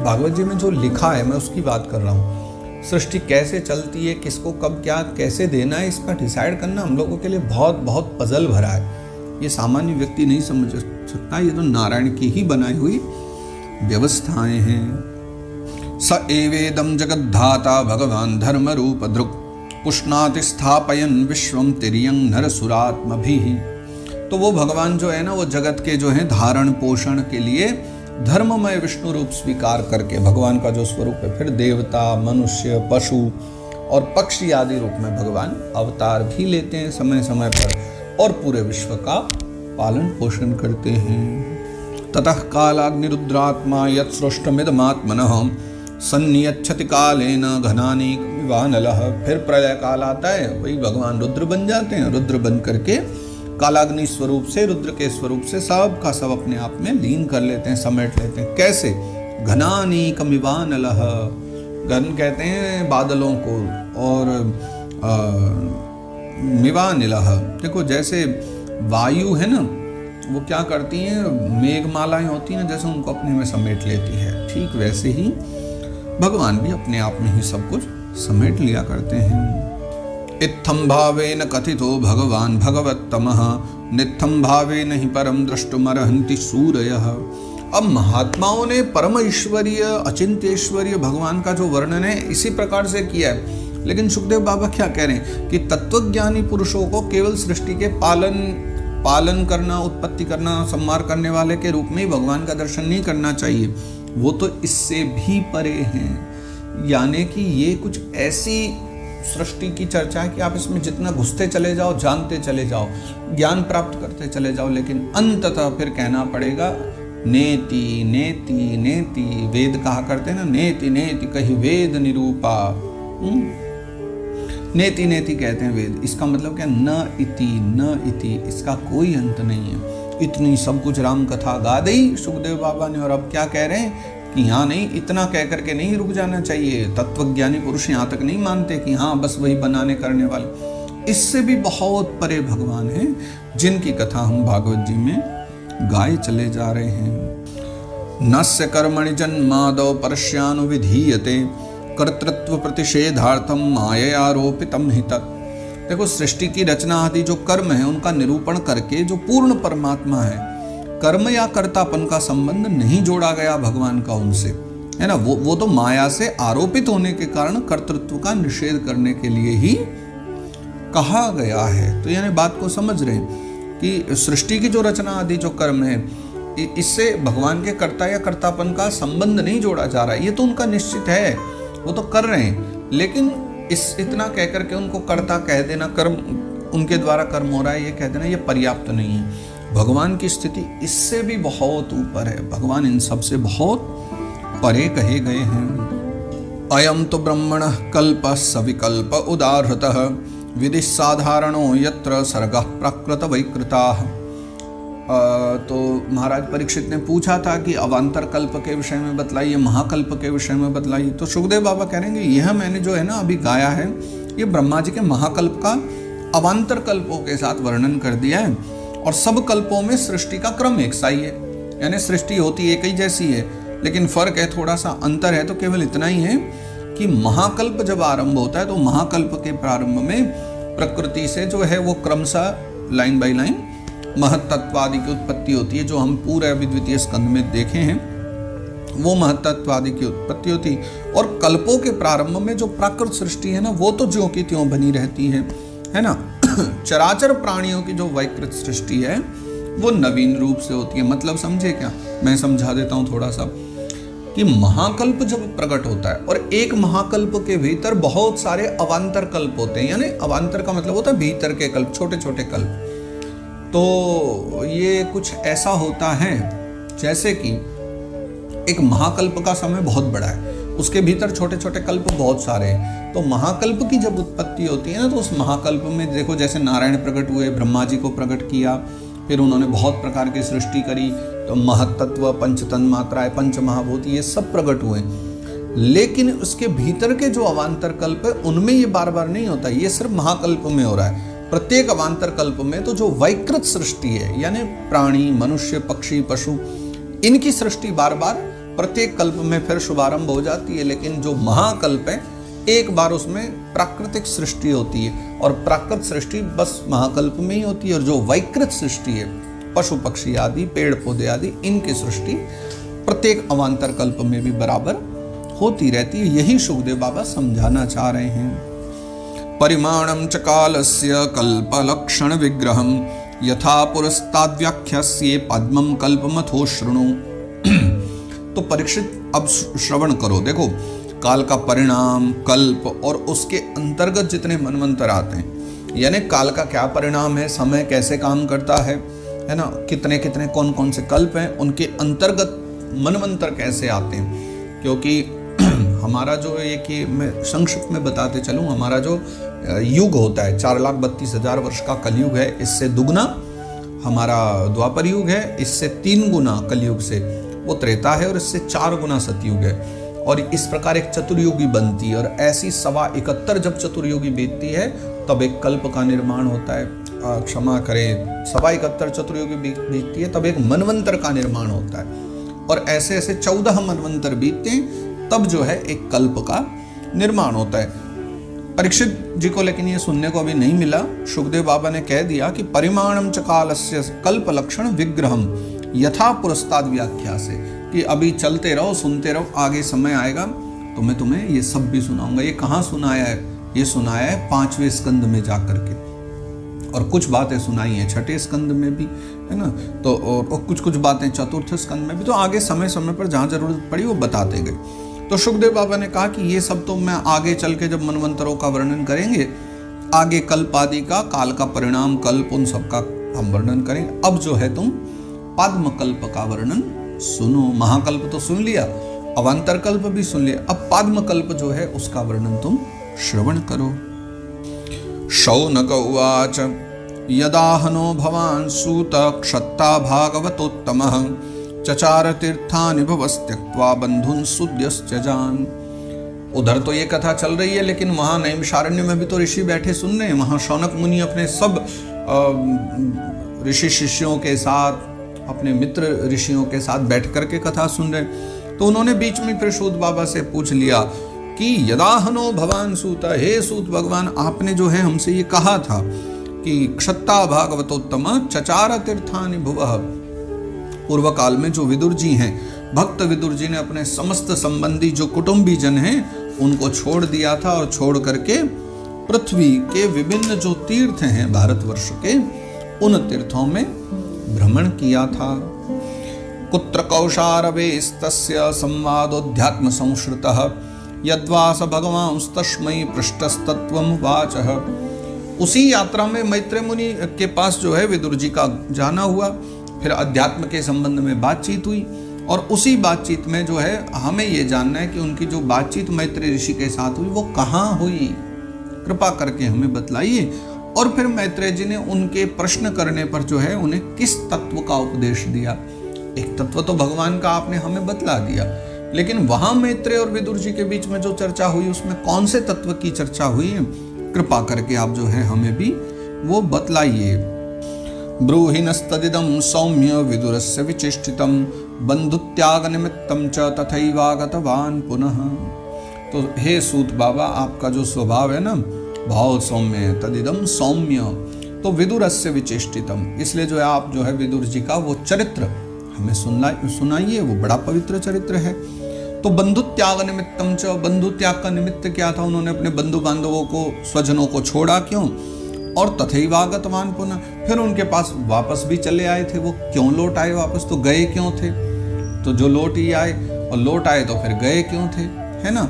भागवत जी में जो लिखा है मैं उसकी बात कर रहा हूँ। सृष्टि कैसे चलती है, किसको कब क्या कैसे देना है, इसका डिसाइड करना हम लोगों के लिए बहुत बहुत पजल भरा है। ये सामान्य व्यक्ति नहीं समझ सकता, ये तो नारायण की ही बनाई हुई व्यवस्थाएं हैं। स एवेदम जगद्धाता भगवान धर्म रूप दृक् पुष्णाति स्थापयन विश्वम तिर्यंग नरसुरात्मभिः। तो वो भगवान जो है ना, वो जगत के जो है धारण पोषण के लिए धर्ममय विष्णु रूप स्वीकार करके, भगवान का जो स्वरूप है, फिर देवता, मनुष्य, पशु और पक्षी आदि रूप में भगवान अवतार भी लेते हैं समय समय पर, और पूरे विश्व का पालन पोषण करते हैं। ततः कालाग्निरुद्रात्मा यत् सृष्टमिदमात्मनः सन्नियच्छति कालेन घनानि विवानलः। फिर प्रलय काल आता है, वही भगवान रुद्र बन जाते हैं, रुद्र बन करके कालाग्नि स्वरूप से, रुद्र के स्वरूप से सब का सब अपने आप में लीन कर लेते हैं, समेट लेते हैं। कैसे? घनानि कमिवानलः, घन कहते हैं बादलों को, और मिवानिलः, देखो जैसे वायु है ना, वो क्या करती हैं, मेघमालाएं होती हैं, जैसे उनको अपने में समेट लेती है, ठीक वैसे ही भगवान भी अपने आप में ही सब कुछ समेट लिया करते हैं। इत्थं भावेन कथितो भगवान भगवत्तमः नित्थं भावेन हि परम द्रष्टुमर्हन्ति सूरयः। अब महात्माओं ने परम ईश्वरीय अचिंत्य ईश्वरीय भगवान का जो वर्णन है इसी प्रकार से किया है, लेकिन सुखदेव बाबा क्या कह रहे हैं कि तत्वज्ञानी पुरुषों को केवल सृष्टि के पालन करना, उत्पत्ति करना, संहार करने वाले के रूप में ही भगवान का दर्शन नहीं करना चाहिए, वो तो इससे भी परे हैं। यानी कि ये कुछ ऐसी सृष्टि की चर्चा है कि आप इसमें जितना घुसते चले जाओ, जानते चले जाओ, ज्ञान प्राप्त करते चले जाओ, लेकिन अंततः फिर कहना पड़ेगा नेति नेति नेति। वेद कहा करते हैं ना, नेति नेति कही वेद निरूपा। नेति नेति कहते हैं वेद, इसका मतलब क्या? न इति, इसका कोई अंत नहीं है। इतनी सब कुछ राम कथा गा दी सुखदेव बाबा ने, और अब क्या कह रहे हैं कि यहाँ नहीं, इतना कह करके नहीं रुक जाना चाहिए। तत्वज्ञानी पुरुष यहाँ तक नहीं मानते कि हाँ बस वही बनाने करने वाले, इससे भी बहुत परे भगवान हैं जिनकी कथा हम भागवत जी में गाए चले जा रहे हैं। नस्य कर्मणि जन्मादौ परस्यानुविधीयते कर्तृत्व प्रतिषेधार्थम माययारोपितम हि तत्। देखो सृष्टि की रचना आदि जो कर्म है उनका निरूपण करके जो पूर्ण परमात्मा है, कर्म या कर्तापन का संबंध नहीं जोड़ा गया भगवान का उनसे, है ना। वो तो माया से आरोपित होने के कारण कर्तृत्व का निषेध करने के लिए ही कहा गया है। तो यानी बात को समझ रहे हैं कि सृष्टि की जो रचना आदि जो कर्म है, इससे भगवान के कर्ता या कर्तापन का संबंध नहीं जोड़ा जा रहा है। ये तो उनका निश्चित है, वो तो कर रहे हैं, लेकिन इतना कह करके उनको कर्ता कह देना, कर्म उनके द्वारा कर्म हो रहा है ये कह देना, ये पर्याप्त नहीं है। भगवान की स्थिति इससे भी बहुत ऊपर है, भगवान इन सब से बहुत परे कहे गए हैं। अयम तो ब्रह्मणः कल्पः सविकल्प उदाहृतः विधि साधारणो यत्र सर्गः प्रकृत वैकृताः। तो महाराज परीक्षित ने पूछा था कि अवान्तर कल्प के विषय में बतलाइए, महाकल्प के विषय में बतलाइए। तो सुखदेव बाबा कह रहे हैं कि यह मैंने जो है ना अभी गाया है, ये ब्रह्मा जी के महाकल्प का अवान्तर कल्पों के साथ वर्णन कर दिया है, और सब कल्पों में सृष्टि का क्रम एक सा ही है, यानी सृष्टि होती एक ही जैसी है, लेकिन फर्क है, थोड़ा सा अंतर है। तो केवल इतना ही है कि महाकल्प जब आरंभ होता है तो महाकल्प के प्रारंभ में प्रकृति से जो है वो क्रमशः लाइन बाय लाइन महत्त्वादि की उत्पत्ति होती है, जो हम पूरे अभी द्वितीय स्कंद में देखे हैं, वो महत्त्वादि की उत्पत्ति होती, और कल्पों के प्रारंभ में जो प्राकृत सृष्टि है ना, वो तो ज्यों की त्यों बनी रहती है ना। चराचर प्राणियों की जो वैकृत सृष्टि है वो नवीन रूप से होती है। मतलब समझे क्या, मैं समझा देता हूं थोड़ा सा, कि महाकल्प जब प्रकट होता है और एक महाकल्प के भीतर बहुत सारे अवांतर कल्प होते हैं, यानी अवांतर का मतलब होता है भीतर के कल्प, छोटे छोटे कल्प। तो ये कुछ ऐसा होता है जैसे कि एक महाकल्प का समय बहुत बड़ा है, उसके भीतर छोटे छोटे कल्प बहुत सारे हैं। तो महाकल्प की जब उत्पत्ति होती है ना, तो उस महाकल्प में देखो जैसे नारायण प्रकट हुए, ब्रह्मा जी को प्रकट किया, फिर उन्होंने बहुत प्रकार की सृष्टि करी, तो महत्तत्व, पंचतन मात्राएं, पंच महाभूति, ये सब प्रकट हुए। लेकिन उसके भीतर के जो अवांतर कल्प है उनमें ये बार बार नहीं होता, ये सिर्फ महाकल्प में हो रहा है। प्रत्येक अवांतर कल्प में तो जो वैकृत सृष्टि है, यानी प्राणी, मनुष्य, पक्षी, पशु, इनकी सृष्टि बार बार प्रत्येक कल्प में फिर शुभारंभ हो जाती है। लेकिन जो महाकल्प है एक बार उसमें प्राकृतिक सृष्टि होती है, और प्राकृत सृष्टि बस महाकल्प में ही होती है। और जो वैकृत सृष्टि है, पशु पक्षी आदि, पेड़ पौधे आदि, इनकी सृष्टि प्रत्येक अवांतर कल्प में भी बराबर होती रहती है। यही सुखदेव बाबा समझाना चाह रहे हैं। परिमाणम च कालस्य कल्पलक्षण विग्रहम यथा पुरस्ताद्व्याख्यास्ये पद्मम कल्पमथो शृणु। तो परीक्षित अब श्रवण करो, देखो काल का परिणाम, कल्प और उसके अंतर्गत जितने मनवंतर आते हैं, यानी काल का क्या परिणाम है, समय कैसे काम करता है ना, कितने कितने कौन कौन से कल्प हैं, उनके अंतर्गत मनवंतर कैसे आते हैं। क्योंकि हमारा जो है कि मैं संक्षिप्त में बताते चलूँ, हमारा जो युग होता है 4,32,000 वर्ष का कलयुग है, इससे दुगना हमारा द्वापर युग है, इससे 3 गुना कलयुग से वो त्रेता है, और इससे 4 गुना सतयुग है। और इस प्रकार एक चतुर्युगी बनती है, और ऐसी 71 जब चतुर्युगी बीतती है तब एक कल्प का निर्माण होता है। क्षमा करें, 71 चतुर्युगी बीतती है तब एक मनवंतर का निर्माण होता है, और ऐसे ऐसे 14 मनवंतर बीतते हैं तब जो है एक कल्प का निर्माण होता है। परीक्षित जी को लेकिन ये सुनने को अभी नहीं मिला। सुखदेव बाबा ने कह दिया कि परिमाणम च कालस्य कल्प लक्षण विग्रहम यथा पुरस्ताद व्याख्या से, कि अभी चलते रहो, सुनते रहो, आगे समय आएगा तो मैं तुम्हें ये सब भी सुनाऊंगा। ये कहाँ सुनाया है, ये सुनाया है 5वें स्कंद में जाकर के, और कुछ बातें सुनाई हैं 6ठे स्कंद में भी, है ना। तो और कुछ बातें 4th स्कंद में भी, तो आगे समय समय पर जहाँ जरूरत पड़ी वो बताते गए। तो सुखदेव बाबा ने कहा कि ये सब तो मैं आगे चल के जब मनवंतरों का वर्णन करेंगे, आगे कल्प आदि का, काल का परिणाम, कल्प, उन सब का हम वर्णन करेंगे। अब जो है तुम पद्म कल्प का वर्णन सुनो। महाकल्प तो सुन लिया, अवांतर कल्प भी सुन लिया, अब पद्म कल्प जो है उसका वर्णन तुम श्रवण करो। शौनक उवाच यदाहनो भवान् सूत क्षत्ता भागवतोत्तमः चचार तीर्थानि भवस्त्यक्त्वा बंधुन् सुद्यश्चजान। उधर तो ये कथा चल रही है, लेकिन वहां नैमिषारण्य में भी तो ऋषि बैठे सुन रहे हैं। वहां शौनक मुनि अपने सब ऋषि शिष्यों के साथ, अपने मित्र ऋषियों के साथ बैठ करके कथा सुन रहे। तो उन्होंने बीच में फिर सूत बाबा से पूछ लिया कि यदाहनो भवान सूत, हे सूत भगवान, आपने जो है हमसे ये कहा था कि क्षत्ता भागवतोत्तम चचार तीर्थानि भुवः। पूर्व काल में जो विदुर जी हैं, भक्त विदुर जी ने अपने समस्त संबंधी जो कुटुंबी जन हैं उनको छोड़ दिया था, और छोड़ करके पृथ्वी के विभिन्न जो तीर्थ हैं भारतवर्ष के, उन तीर्थों में भ्रमण किया था। कुत्र कौशारवेस्तस्य संवादोध्यात्म संश्रुतः यद्वास भगवांस्तस्मै पृष्ठस्तत्वं वाचः। उसी यात्रा में मैत्रेय मुनि के पास जो है विदुर जी का जाना हुआ, फिर अध्यात्म के संबंध में बातचीत हुई, और उसी बातचीत में जो है हमें ये जानना है कि उनकी जो बातचीत मैत्रेय ऋषि के साथ हुई वो कहाँ हुई, कृपा करके हमें बतलाइए। और फिर मैत्रेय जी ने उनके प्रश्न करने पर जो है उन्हें किस तत्व का उपदेश दिया। एक तत्व तो भगवान का आपने हमें बतला दिया, लेकिन वहां मैत्रेय और विदुर जी के बीच में जो चर्चा हुई उसमें कौन से तत्व की चर्चा हुई है, कृपा करके आप जो है हमें भी वो बतलाइए। ब्रूहिणस्तदिदं सौम्य विदुरस्य विचेष्टितं बंधुत्याग निमित्तं च तथैवागतवान् पुनः। तो हे सूत बाबा, आपका जो स्वभाव है ना बहुत सौम्य है, तदिदं सौम्य, तो विदुरस्य विचेष्टितं, इसलिए जो है आप जो है विदुर जी का वो चरित्र हमें सुनाइए, वो बड़ा पवित्र चरित्र है। तो बंधु त्याग निमित्तम च, बंधु त्याग का निमित्त क्या था? उन्होंने अपने बंधु बांधवों को, स्वजनों को छोड़ा क्यों? और तथैवागतवान पुनः, फिर उनके पास वापस भी चले आए थे। वो क्यों लौट आए वापस? तो गए क्यों थे? तो जो लौट ही आए, और लौट आए तो फिर गए क्यों थे, है ना?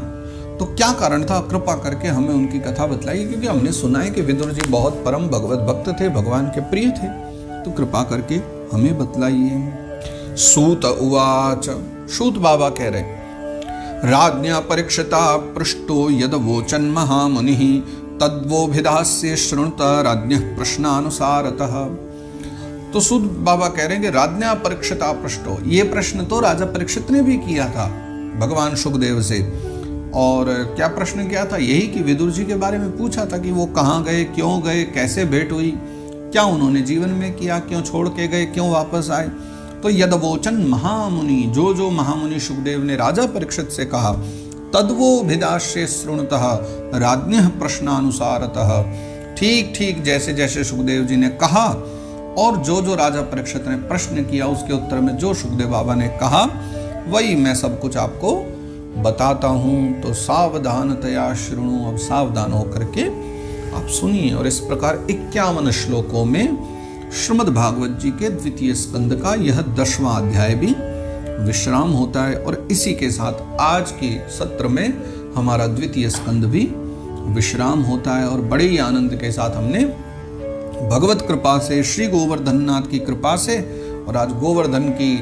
तो क्या कारण था? कृपा करके हमें उनकी कथा बतलाइए, क्योंकि हमने सुना है कि विदुर जी बहुत परम भगवत भक्त थे, भगवान के प्रिय थे। तो कृपा करके हमें बतलाइए। सूत उवाच, सूत बाबा कह रहे, राज्ञा परीक्षिता पृष्टो यद वोचन महामुनिः तद्वोभिधास्य शृणुत राज्ञः प्रश्नानुसारतः। तो सूत बाबा कह रहे हैं कि राज्ञा परीक्षिता पृष्टो, ये प्रश्न तो राजा परीक्षित ने भी किया था भगवान सुखदेव से। और क्या प्रश्न किया था? यही कि विदुर जी के बारे में पूछा था कि वो कहाँ गए, क्यों गए, कैसे भेंट हुई, क्या उन्होंने जीवन में किया, क्यों छोड़ के गए, क्यों वापस आए। तो यदवोचन महामुनि, जो जो महामुनि सुखदेव ने राजा परीक्षित से कहा, तद्वो भिदाश्य शृणुतः राज्ञः प्रश्नानुसारतः, ठीक ठीक जैसे जैसे सुखदेव जी ने कहा, और जो जो राजा परीक्षित ने प्रश्न किया उसके उत्तर में जो सुखदेव बाबा ने कहा, वही मैं सब कुछ आपको बताता हूँ। तो सावधानतया शृणु, अब सावधान होकर के आप सुनिए। और इस प्रकार 51 श्लोकों में श्रीमद् भागवत जी के द्वितीय स्कंद का यह 10वां अध्याय भी विश्राम होता है। और इसी के साथ आज के सत्र में हमारा द्वितीय स्कंद भी विश्राम होता है। और बड़े ही आनंद के साथ हमने भगवत कृपा से, श्री गोवर्धन नाथ की कृपा से, और आज गोवर्धन की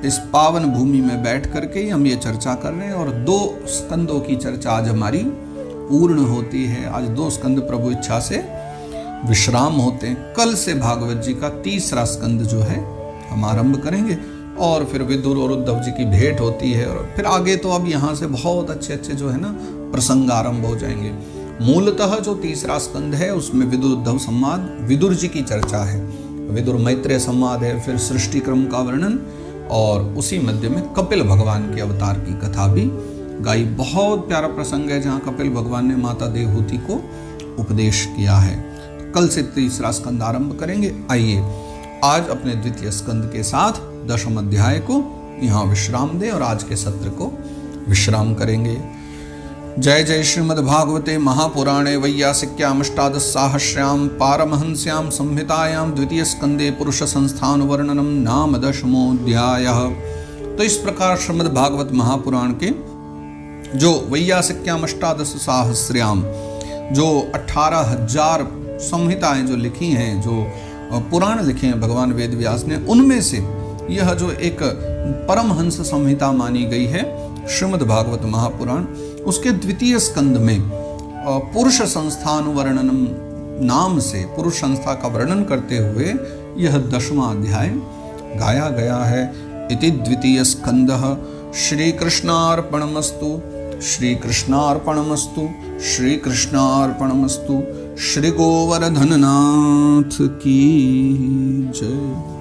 इस पावन भूमि में बैठ करके हम ये चर्चा कर रहे हैं। और 2 स्कंदों की चर्चा आज हमारी पूर्ण होती है। आज 2 स्कंद प्रभु इच्छा से विश्राम होते हैं। कल से भागवत जी का 3रा स्कंद जो है हम आरंभ करेंगे, और फिर विदुर और उद्धव जी की भेंट होती है। और फिर आगे तो अब यहाँ से बहुत अच्छे अच्छे जो है ना प्रसंग आरंभ हो जाएंगे। मूलतः जो 3रा स्कंद है उसमें विदुर उद्धव संवाद, विदुर जी की चर्चा है, विदुर मैत्रेय संवाद है, फिर सृष्टि क्रम का वर्णन, और उसी मध्य में कपिल भगवान के अवतार की कथा भी गाई। बहुत प्यारा प्रसंग है जहाँ कपिल भगवान ने माता देवहूति को उपदेश किया है। तो कल से 3रा स्कंद आरंभ करेंगे। आइए आज अपने द्वितीय स्कंद के साथ 10वें अध्याय को यहाँ विश्राम दें और आज के सत्र को विश्राम करेंगे। जय जय श्रीमद्भागवते महापुराणे वैयासिक्याम अष्टादशसाहस्र्याम पारमहंस्याम संहितायाम द्वितीय स्कंदे पुरुष संस्थान वर्णनम नाम 10मोऽध्यायः। तो इस प्रकार श्रीमद्भागवत महापुराण के जो वैयासिक्याम अष्टादशसाहस्र्याम, जो 18,000 संहिताएं जो लिखी हैं, जो पुराण लिखे हैं भगवान वेद व्यास ने, उनमें से यह जो एक परमहंस संहिता मानी गई है श्रीमद् भागवत महापुराण, उसके द्वितीय स्कंद में पुरुष संस्थान वर्णनम नाम से पुरुष संस्था का वर्णन करते हुए यह 10वां अध्याय गाया गया है। इति द्वितीय स्कंदः श्री कृष्णार्पणमस्तु, श्री कृष्णार्पणमस्तु, श्री कृष्णार्पणमस्तु। श्री गोवर्धन नाथ की जय।